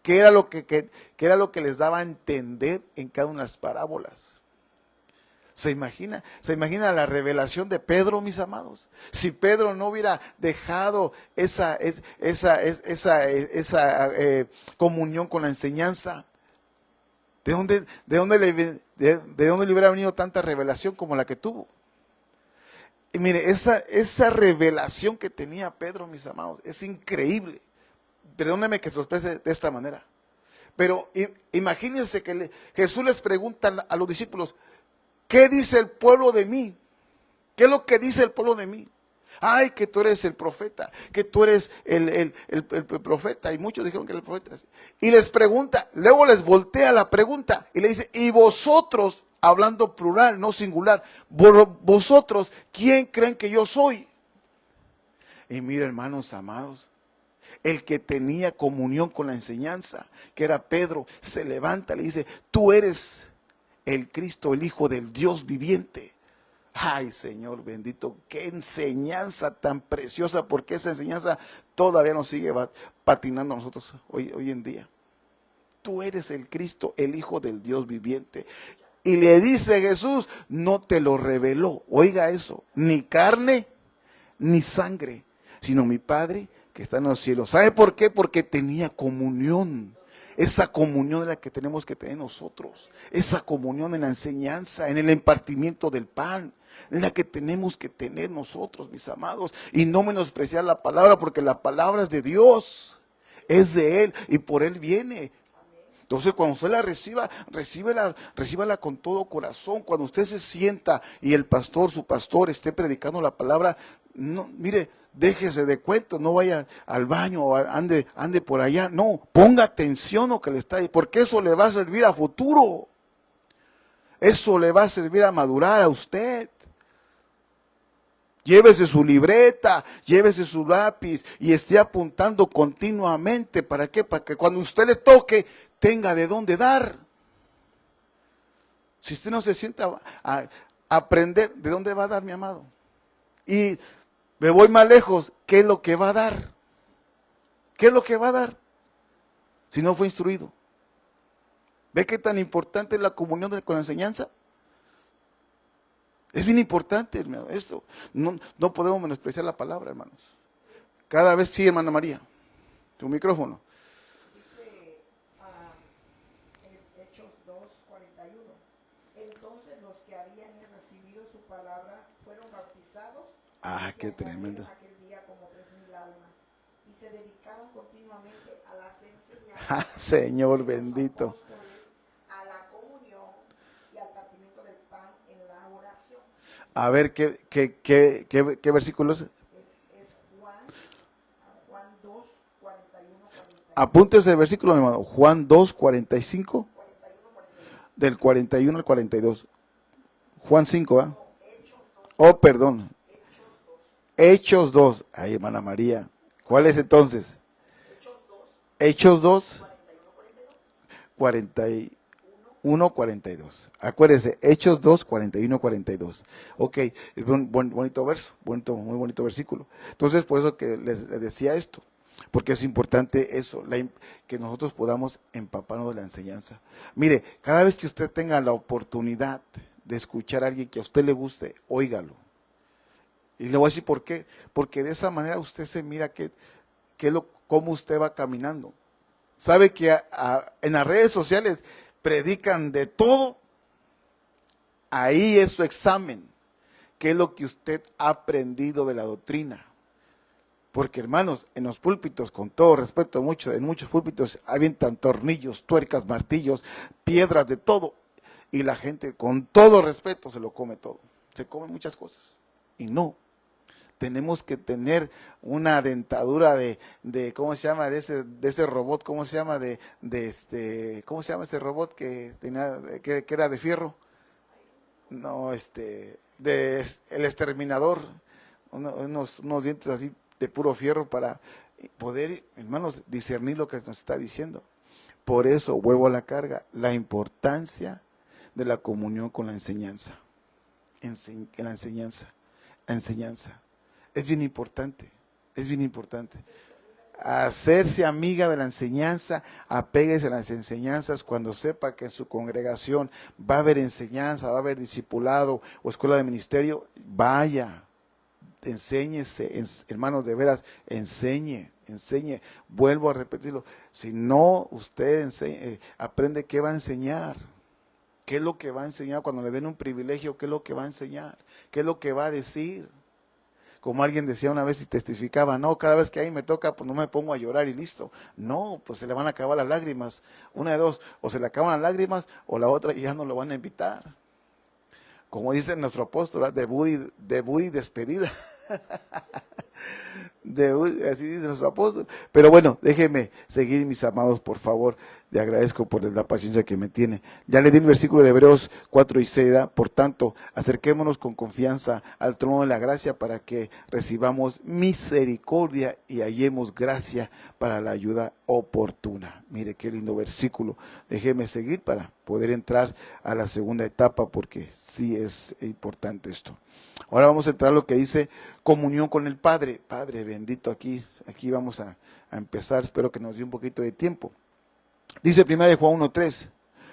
¿Qué era lo que les daba a entender en cada una de las parábolas? ¿Se imagina la revelación de Pedro, mis amados? Si Pedro no hubiera dejado esa comunión con la enseñanza, ¿de dónde le hubiera venido tanta revelación como la que tuvo? Y mire, esa revelación que tenía Pedro, mis amados, es increíble. Perdónenme que se lo exprese de esta manera. Pero imagínense que Jesús les pregunta a los discípulos, ¿qué dice el pueblo de mí? ¿Qué es lo que dice el pueblo de mí? Ay, que tú eres el profeta, que tú eres el profeta. Y muchos dijeron que era el profeta. Y les pregunta, luego les voltea la pregunta y le dice, y vosotros, hablando plural, no singular, vosotros, ¿quién creen que yo soy? Y mira, hermanos amados, el que tenía comunión con la enseñanza, que era Pedro, se levanta y le dice, tú eres el Cristo, el Hijo del Dios viviente. Ay, Señor bendito, qué enseñanza tan preciosa, porque esa enseñanza todavía nos sigue patinando a nosotros hoy en día. Tú eres el Cristo, el Hijo del Dios viviente. Y le dice Jesús, no te lo reveló, oiga eso, ni carne ni sangre, sino mi Padre que está en los cielos. ¿Sabe por qué? Porque tenía comunión. Esa comunión es la que tenemos que tener nosotros. Esa comunión en la enseñanza, en el impartimiento del pan, es la que tenemos que tener nosotros, mis amados. Y no menospreciar la palabra, porque la palabra es de Dios, es de Él y por Él viene. Entonces, cuando usted la recíbala con todo corazón. Cuando usted se sienta y el pastor, su pastor, esté predicando la palabra, no, mire, déjese de cuento, no vaya al baño o ande por allá. No, ponga atención a lo que le está ahí, porque eso le va a servir a futuro. Eso le va a servir a madurar a usted. Llévese su libreta, llévese su lápiz y esté apuntando continuamente. ¿Para qué? Para que cuando usted le toque, tenga de dónde dar. Si usted no se sienta a aprender, ¿de dónde va a dar, mi amado? Y me voy más lejos, ¿qué es lo que va a dar? ¿Qué es lo que va a dar? Si no fue instruido. ¿Ve qué tan importante es la comunión con la enseñanza? Es bien importante, hermano, esto. No podemos menospreciar la palabra, hermanos. Cada vez sí, hermana María. Tu micrófono. Dice en Hechos 2:41. Entonces los que habían recibido su palabra fueron bautizados. Ah, y se qué añadieron tremendo. aquel día como 3,000 almas. Y se dedicaban continuamente a las Ah, enseñanzas Señor de los bendito. apóstoles, a la comunión y al partimiento del pan en la oración. A ver, ¿qué versículo es? Es Juan 2, 41, 42. Apúntese el versículo, mi hermano. Juan 2, 45, 41, 42. del 41 al 42. Juan 5, ¿ah? No, Hechos 2, Oh, perdón. Hechos 2, Hechos 2. Ay, hermana María. ¿Cuál es entonces? Hechos 2, Hechos 2, 41, 42. 41, 42. Acuérdese, Hechos 2, 41, 42. Ok, es un bonito verso, muy bonito versículo. Entonces, por eso que les decía esto, porque es importante eso, que nosotros podamos empaparnos de la enseñanza. Mire, cada vez que usted tenga la oportunidad de escuchar a alguien que a usted le guste, óigalo. Y le voy a decir por qué. Porque de esa manera usted se mira cómo usted va caminando. Sabe que en las redes sociales predican de todo. Ahí es su examen. ¿Qué es lo que usted ha aprendido de la doctrina? Porque, hermanos, en los púlpitos, con todo respeto, en muchos púlpitos avientan tornillos, tuercas, martillos, piedras, de todo. Y la gente, con todo respeto, se lo come todo. Se come muchas cosas. Y no. Tenemos que tener una dentadura ¿cómo se llama? De ese robot, ¿cómo se llama? ¿Cómo se llama ese robot que tenía, que era de fierro? No, el exterminador, unos dientes así de puro fierro para poder, hermanos, discernir lo que nos está diciendo. Por eso, vuelvo a la carga, la importancia de la comunión con la enseñanza. La enseñanza. Es bien importante, es bien importante. Hacerse amiga de la enseñanza, apéguese a las enseñanzas cuando sepa que en su congregación va a haber enseñanza, va a haber discipulado o escuela de ministerio, vaya, enséñese, hermanos, de veras, enseñe. Vuelvo a repetirlo, si no usted aprende qué va a enseñar, qué es lo que va a enseñar cuando le den un privilegio, qué es lo que va a enseñar, qué es lo que va a decir. Como alguien decía una vez y testificaba, no, cada vez que ahí me toca, pues no me pongo a llorar y listo. No, pues se le van a acabar las lágrimas. Una de dos, o se le acaban las lágrimas, o la otra ya no lo van a invitar. Como dice nuestro apóstol, debut y despedida. Así dice nuestro apóstol. Pero bueno, déjenme seguir, mis amados, por favor. Le agradezco por la paciencia que me tiene. Ya le di el versículo de Hebreos 4 y 6. Por tanto, acerquémonos con confianza al trono de la gracia para que recibamos misericordia y hallemos gracia para la ayuda oportuna. Mire qué lindo versículo. Déjeme seguir para poder entrar a la segunda etapa, porque sí es importante esto. Ahora vamos a entrar a lo que dice comunión con el Padre. Padre bendito, aquí vamos a empezar. Espero que nos dé un poquito de tiempo. Dice 1 Juan 1:3.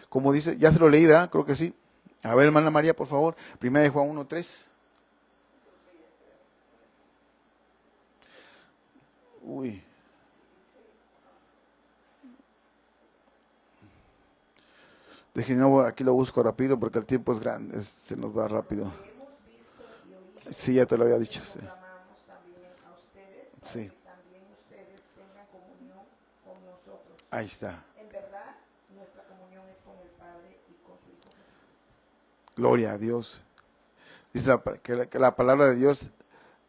Como dice, ya se lo leí, ¿verdad? Creo que sí. A ver, hermana María, por favor. 1 Juan 1:3. Uy. Déjenme, aquí lo busco rápido porque el tiempo es grande, se nos va rápido. Hemos visto y oído, Sí, ya te lo había dicho. se Sí. lo proclamamos también a ustedes, para Sí. que también ustedes tengan comunión con nosotros. Ahí está. En verdad, nuestra comunión es con el Padre y con su Hijo Jesucristo. Gloria a Dios. Dice que la palabra de Dios,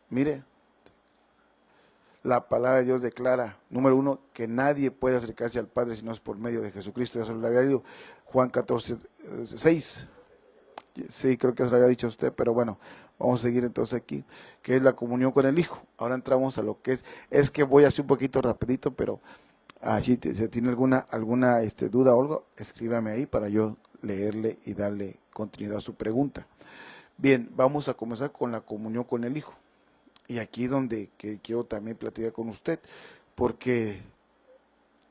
mire, la palabra de Dios declara, número 1, que nadie puede acercarse al Padre si no es por medio de Jesucristo. Eso lo había leído Juan 14:6. Sí, creo que se lo había dicho a usted, pero bueno, vamos a seguir entonces aquí, que es la comunión con el Hijo. Ahora entramos a lo que es que voy a hacer un poquito rapidito, pero si tiene alguna duda o algo, escríbame ahí para yo leerle y darle continuidad a su pregunta. Bien, vamos a comenzar con la comunión con el Hijo. Y aquí donde que quiero también platicar con usted, porque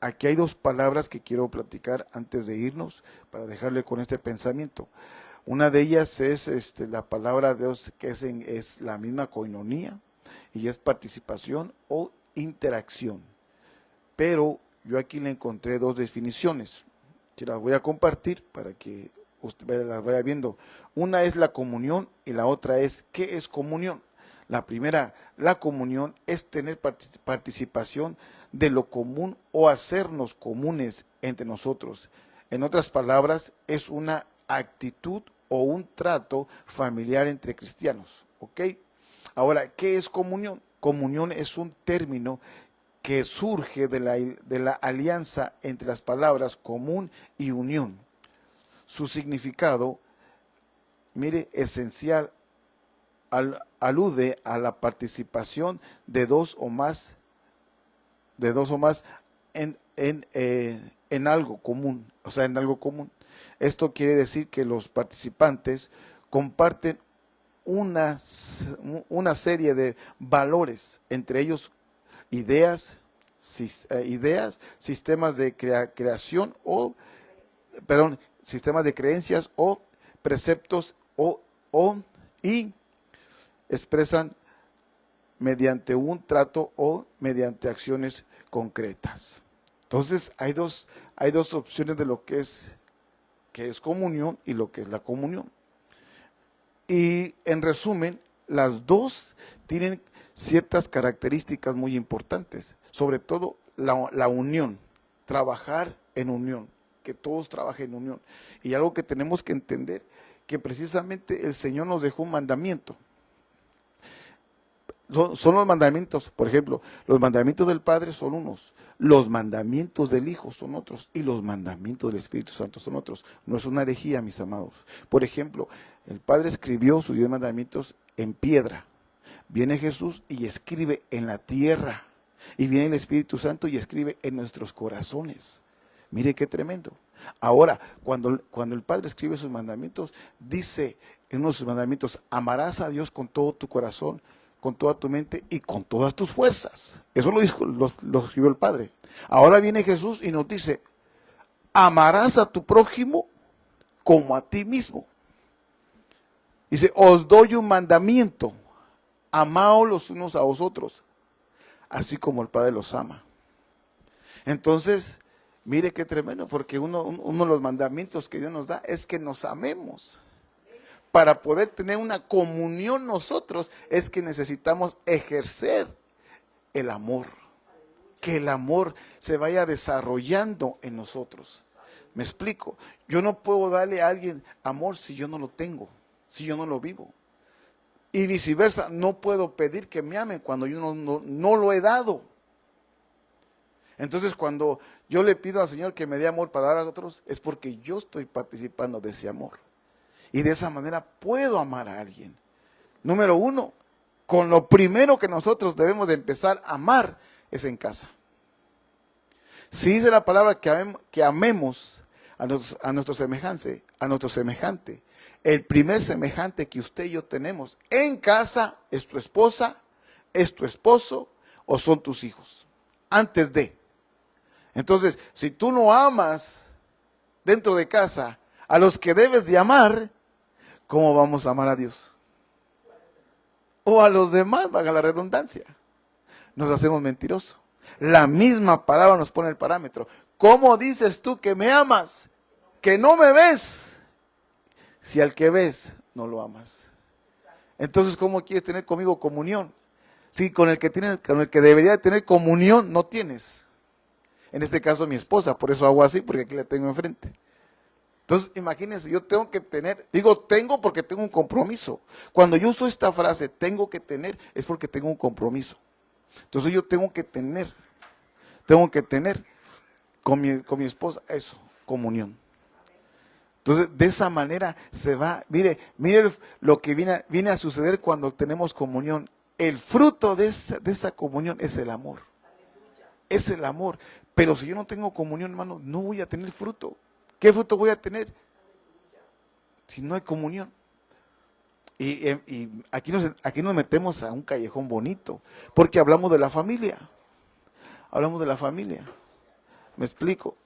aquí hay dos palabras que quiero platicar antes de irnos, para dejarle con este pensamiento. Una de ellas es la palabra de Dios, que es la misma koinonía, y es participación o interacción. Pero yo aquí le encontré dos definiciones, que las voy a compartir para que usted las vaya viendo. Una es la comunión y la otra es ¿qué es comunión? La primera, la comunión, es tener participación de lo común o hacernos comunes entre nosotros. En otras palabras, es una actitud o un trato familiar entre cristianos. ¿Ok? Ahora, ¿qué es comunión? Comunión es un término que surge de la alianza entre las palabras común y unión. Su significado, mire, esencial, alude a la participación de dos o más en algo común, o sea, en algo común. Esto quiere decir que los participantes comparten una serie de valores, entre ellos ideas, sistemas de creación sistemas de creencias o preceptos y expresan mediante un trato o mediante acciones concretas. Entonces hay dos opciones de lo que es comunión y lo que es la comunión. Y en resumen, las dos tienen ciertas características muy importantes, sobre todo la unión, trabajar en unión, que todos trabajen en unión. Y algo que tenemos que entender, que precisamente el Señor nos dejó un mandamiento. Son los mandamientos, por ejemplo, los mandamientos del Padre son unos, los mandamientos del Hijo son otros y los mandamientos del Espíritu Santo son otros. No es una herejía, mis amados. Por ejemplo, el Padre escribió sus 10 mandamientos en piedra. Viene Jesús y escribe en la tierra. Y viene el Espíritu Santo y escribe en nuestros corazones. Mire qué tremendo. Ahora, cuando el Padre escribe sus mandamientos, dice en uno de sus mandamientos, amarás a Dios con todo tu corazón, con toda tu mente y con todas tus fuerzas. Eso lo escribió el Padre. Ahora viene Jesús y nos dice, amarás a tu prójimo como a ti mismo. Dice, os doy un mandamiento, amaos los unos a vosotros, así como el Padre los ama. Entonces, mire qué tremendo, porque uno de los mandamientos que Dios nos da es que nos amemos. Para poder tener una comunión nosotros es que necesitamos ejercer el amor. Que el amor se vaya desarrollando en nosotros. Me explico. Yo no puedo darle a alguien amor si yo no lo tengo, si yo no lo vivo. Y viceversa, no puedo pedir que me amen cuando yo no lo he dado. Entonces cuando yo le pido al Señor que me dé amor para dar a otros, es porque yo estoy participando de ese amor. Y de esa manera puedo amar a alguien. Número uno, con lo primero que nosotros debemos de empezar a amar es en casa. Si dice la palabra que amemos a nuestro semejante, el primer semejante que usted y yo tenemos en casa es tu esposa, es tu esposo o son tus hijos. Antes de. Entonces, si tú no amas dentro de casa a los que debes de amar, ¿cómo vamos a amar a Dios? O a los demás, valga la redundancia. Nos hacemos mentirosos. La misma palabra nos pone el parámetro. ¿Cómo dices tú que me amas? Que no me ves. Si al que ves no lo amas. Entonces, ¿cómo quieres tener conmigo comunión? Si con el que debería tener comunión no tienes. En este caso mi esposa, por eso hago así, porque aquí la tengo enfrente. Entonces, imagínense, yo tengo que tener, tengo porque tengo un compromiso. Cuando yo uso esta frase, tengo que tener, es porque tengo un compromiso. Entonces yo tengo que tener con mi esposa eso, comunión. Entonces, de esa manera se va, mire lo que viene a suceder cuando tenemos comunión. El fruto de esa comunión es el amor. Es el amor. Pero si yo no tengo comunión, hermano, no voy a tener fruto. ¿Qué fruto voy a tener? Si no hay comunión. Y aquí nos metemos a un callejón bonito, porque hablamos de la familia. Hablamos de la familia. ¿Me explico?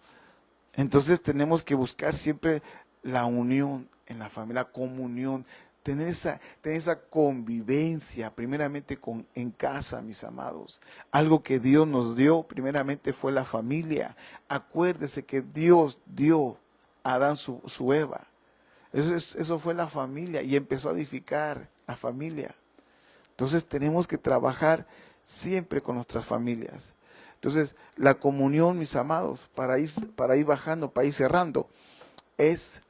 Entonces tenemos que buscar siempre la unión en la familia, la comunión, tener esa convivencia, primeramente en casa, mis amados. Algo que Dios nos dio, primeramente fue la familia. Acuérdese que Dios dio a Adán su Eva. Eso fue la familia y empezó a edificar la familia. Entonces tenemos que trabajar siempre con nuestras familias. Entonces la comunión, mis amados, para ir bajando, para ir cerrando, es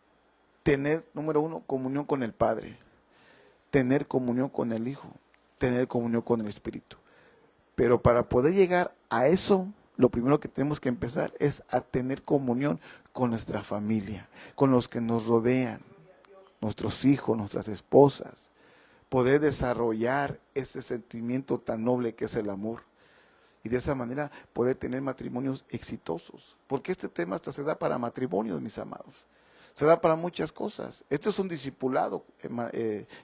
tener, número uno, comunión con el Padre, tener comunión con el Hijo, tener comunión con el Espíritu. Pero para poder llegar a eso, lo primero que tenemos que empezar es a tener comunión con nuestra familia, con los que nos rodean, nuestros hijos, nuestras esposas. Poder desarrollar ese sentimiento tan noble que es el amor. Y de esa manera poder tener matrimonios exitosos. Porque este tema hasta se da para matrimonios, mis amados. Se da para muchas cosas. Este es un discipulado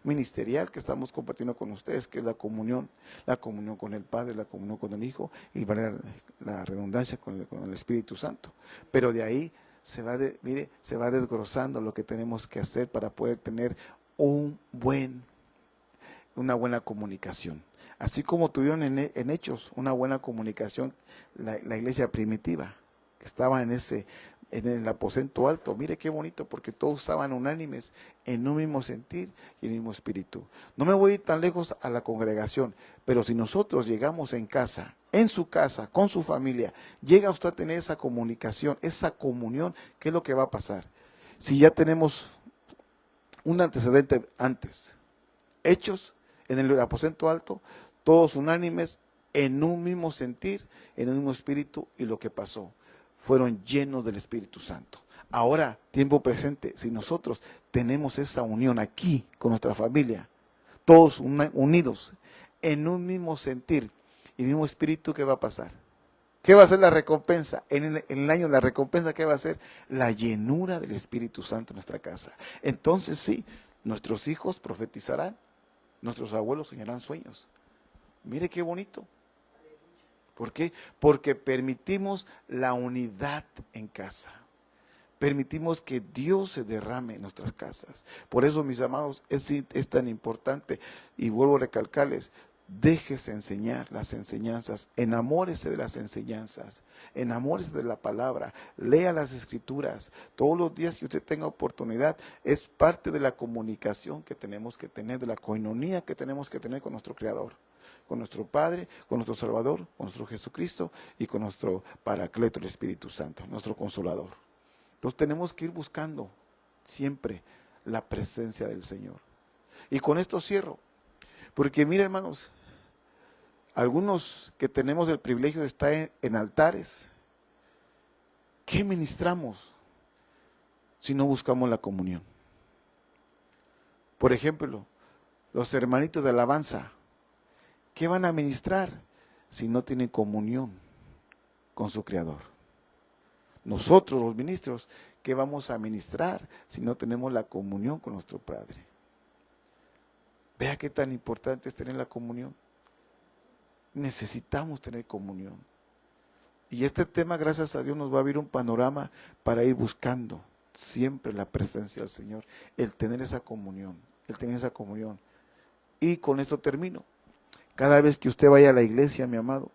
ministerial que estamos compartiendo con ustedes, que es la comunión con el Padre, la comunión con el Hijo y para la redundancia con el Espíritu Santo. Pero de ahí se va desglosando lo que tenemos que hacer para poder tener una buena comunicación. Así como tuvieron en Hechos una buena comunicación la iglesia primitiva, que estaba en el aposento alto. Mire qué bonito, porque todos estaban unánimes en un mismo sentir y en el mismo espíritu. No me voy a ir tan lejos a la congregación, pero si nosotros llegamos en casa, en su casa, con su familia, llega usted a tener esa comunicación, esa comunión, ¿qué es lo que va a pasar? Si ya tenemos un antecedente antes, Hechos, en el aposento alto, todos unánimes, en un mismo sentir, en un mismo espíritu, y lo que pasó, fueron llenos del Espíritu Santo. Ahora, tiempo presente, si nosotros tenemos esa unión aquí con nuestra familia, todos unidos, en un mismo sentir y mismo espíritu, ¿qué va a pasar? ¿Qué va a ser la recompensa? En el año la recompensa, ¿qué va a ser? La llenura del Espíritu Santo en nuestra casa. Entonces sí, nuestros hijos profetizarán, nuestros abuelos soñarán sueños. Mire qué bonito. ¿Por qué? Porque permitimos la unidad en casa. Permitimos que Dios se derrame en nuestras casas. Por eso, mis amados, es tan importante. Y vuelvo a recalcarles, déjese enseñar las enseñanzas, enamórese de las enseñanzas, enamórese de la palabra, lea las escrituras. Todos los días que usted tenga oportunidad, es parte de la comunicación que tenemos que tener, de la coinonía que tenemos que tener con nuestro Creador, con nuestro Padre, con nuestro Salvador, con nuestro Jesucristo y con nuestro Paracleto, el Espíritu Santo, nuestro Consolador. Entonces tenemos que ir buscando siempre la presencia del Señor. Y con esto cierro, porque mire, hermanos, algunos que tenemos el privilegio de estar en altares, ¿qué ministramos si no buscamos la comunión? Por ejemplo, los hermanitos de alabanza, ¿qué van a ministrar si no tienen comunión con su Creador? Nosotros, los ministros, ¿qué vamos a ministrar si no tenemos la comunión con nuestro Padre? Vea qué tan importante es tener la comunión. Necesitamos tener comunión. Y este tema, gracias a Dios, nos va a abrir un panorama para ir buscando siempre la presencia del Señor, el tener esa comunión, Y con esto termino. Cada vez que usted vaya a la iglesia, mi amado,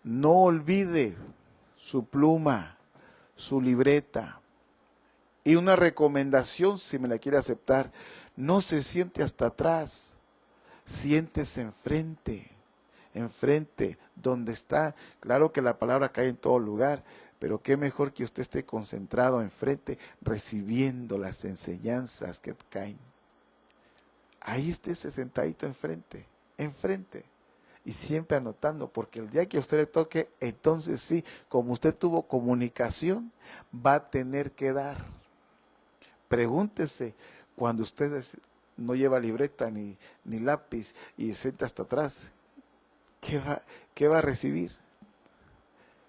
no olvide su pluma, su libreta, y una recomendación, si me la quiere aceptar: no se siente hasta atrás, siéntese enfrente, donde está. Claro que la palabra cae en todo lugar, pero qué mejor que usted esté concentrado enfrente, recibiendo las enseñanzas que caen. Ahí esté sentadito enfrente, y siempre anotando, porque el día que a usted le toque, entonces sí, como usted tuvo comunicación, va a tener que dar. Pregúntese, cuando usted no lleva libreta ni lápiz y se sienta hasta atrás, ¿qué va a recibir?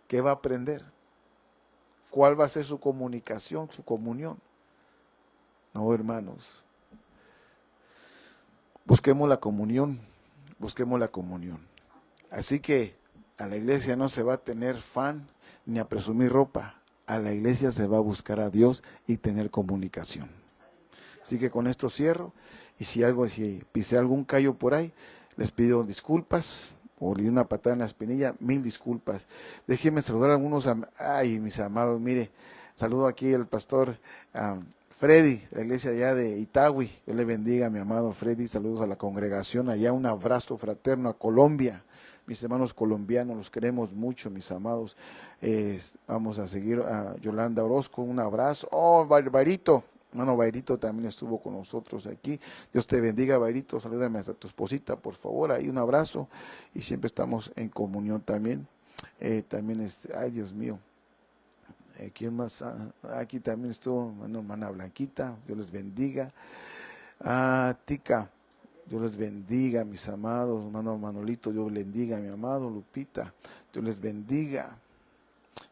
¿Qué va a aprender? ¿Cuál va a ser su comunicación, su comunión? No, hermanos. Busquemos la comunión. Así que a la iglesia no se va a tener fan ni a presumir ropa. A la iglesia se va a buscar a Dios y tener comunicación. Así que con esto cierro. Y si pisé algún callo por ahí, les pido disculpas. O le di una patada en la espinilla, 1000 disculpas. Déjenme saludar a algunos, mis amados. Mire, saludo aquí al pastor Freddy, la iglesia allá de Itagüí, Dios le bendiga, mi amado Freddy, saludos a la congregación allá, un abrazo fraterno a Colombia, mis hermanos colombianos, los queremos mucho, mis amados. Vamos a seguir a Yolanda Orozco, un abrazo. Oh, Bairito, hermano Bairito también estuvo con nosotros aquí. Dios te bendiga, Bairito, salúdame hasta tu esposita, por favor, ahí un abrazo, y siempre estamos en comunión también. También, ay Dios mío. ¿Quién más? Aquí también estuvo hermana Blanquita, Dios les bendiga. Tica, Dios les bendiga, mis amados. Hermano Manolito, Dios les bendiga, mi amado. Lupita, Dios les bendiga.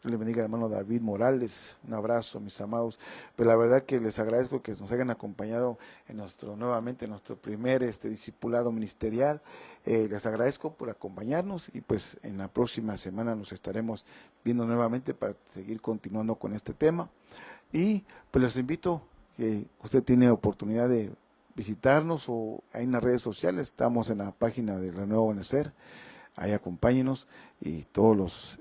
Dios les bendiga, hermano David Morales. Un abrazo, mis amados. Pues la verdad que les agradezco que nos hayan acompañado en nuevamente en nuestro primer discipulado ministerial. Les agradezco por acompañarnos y pues en la próxima semana nos estaremos viendo nuevamente para seguir continuando con este tema. Y pues les invito, que usted tiene oportunidad de visitarnos o ahí en las redes sociales, estamos en la página de Renuevo Benecer, ahí acompáñenos, y todos los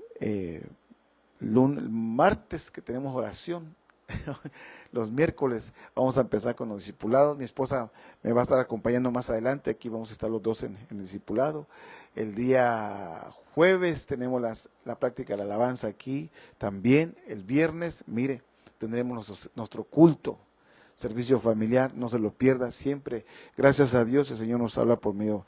martes que tenemos oración, los miércoles vamos a empezar con los discipulados. Mi esposa me va a estar acompañando más adelante, aquí vamos a estar los dos en el discipulado. El día jueves tenemos la práctica de la alabanza aquí también. El viernes, mire, tendremos nuestro culto, servicio familiar, no se lo pierda siempre. Gracias a Dios el Señor nos habla por medio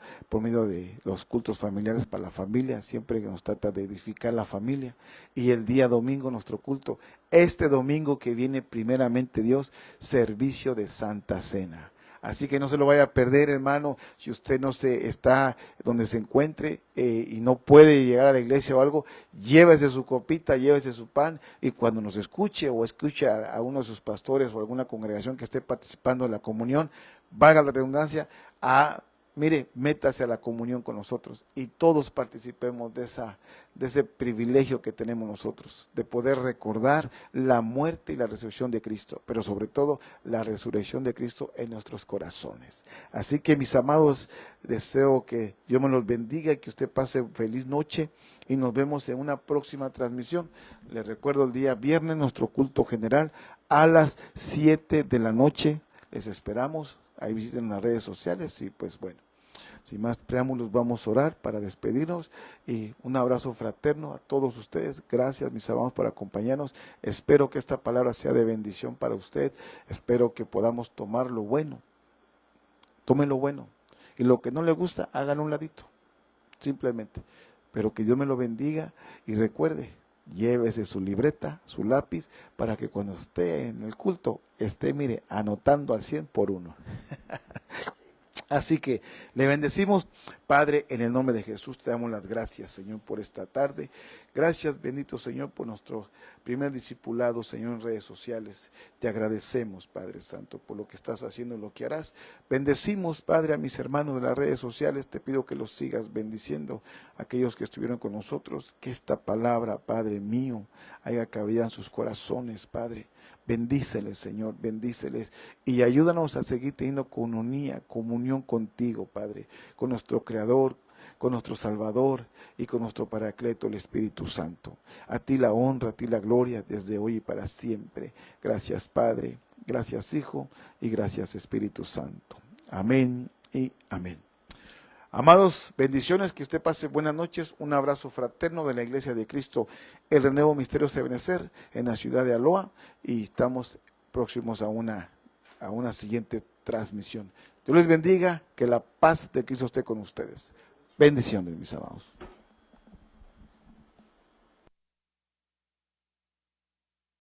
de los cultos familiares para la familia, siempre que nos trata de edificar la familia. Y el día domingo nuestro culto, este domingo que viene primeramente Dios, servicio de Santa Cena. Así que no se lo vaya a perder, hermano. Si usted no está donde se encuentre y no puede llegar a la iglesia o algo, llévese su copita, llévese su pan, y cuando nos escuche o escuche a uno de sus pastores o alguna congregación que esté participando en la comunión, valga la redundancia, mire, métase a la comunión con nosotros y todos participemos de ese privilegio que tenemos nosotros, de poder recordar la muerte y la resurrección de Cristo, pero sobre todo la resurrección de Cristo en nuestros corazones. Así que, mis amados, deseo que Dios me los bendiga y que usted pase feliz noche, y nos vemos en una próxima transmisión. Les recuerdo, el día viernes nuestro culto general a las 7 de la noche. Les esperamos, ahí visiten las redes sociales y pues bueno. Sin más preámbulos, vamos a orar para despedirnos, y un abrazo fraterno a todos ustedes. Gracias, mis amados, por acompañarnos. Espero que esta palabra sea de bendición para usted. Espero que podamos tomar lo bueno. Tome lo bueno. Y lo que no le gusta, hágalo a un ladito. Simplemente. Pero que Dios me lo bendiga, y recuerde, llévese su libreta, su lápiz, para que cuando esté en el culto, esté, mire, anotando al 100 por uno. Así que le bendecimos, Padre, en el nombre de Jesús. Te damos las gracias, Señor, por esta tarde. Gracias, bendito Señor, por nuestro primer discipulado, Señor, en redes sociales. Te agradecemos, Padre Santo, por lo que estás haciendo y lo que harás. Bendecimos, Padre, a mis hermanos de las redes sociales. Te pido que los sigas bendiciendo, a aquellos que estuvieron con nosotros. Que esta palabra, Padre mío, haya cabida en sus corazones, Padre. Bendíceles, Señor, bendíceles, y ayúdanos a seguir teniendo comunión contigo, Padre, con nuestro Creador, con nuestro Salvador y con nuestro Paracleto, el Espíritu Santo. A ti la honra, a ti la gloria, desde hoy y para siempre. Gracias, Padre, gracias, Hijo, y gracias, Espíritu Santo. Amén y amén. Amados, bendiciones, que usted pase buenas noches. Un abrazo fraterno de la Iglesia de Cristo, el Renuevo Misterio de Benecer, en la ciudad de Aloha, y estamos próximos a una siguiente transmisión. Dios les bendiga, que la paz de Cristo esté con ustedes. Bendiciones, mis amados.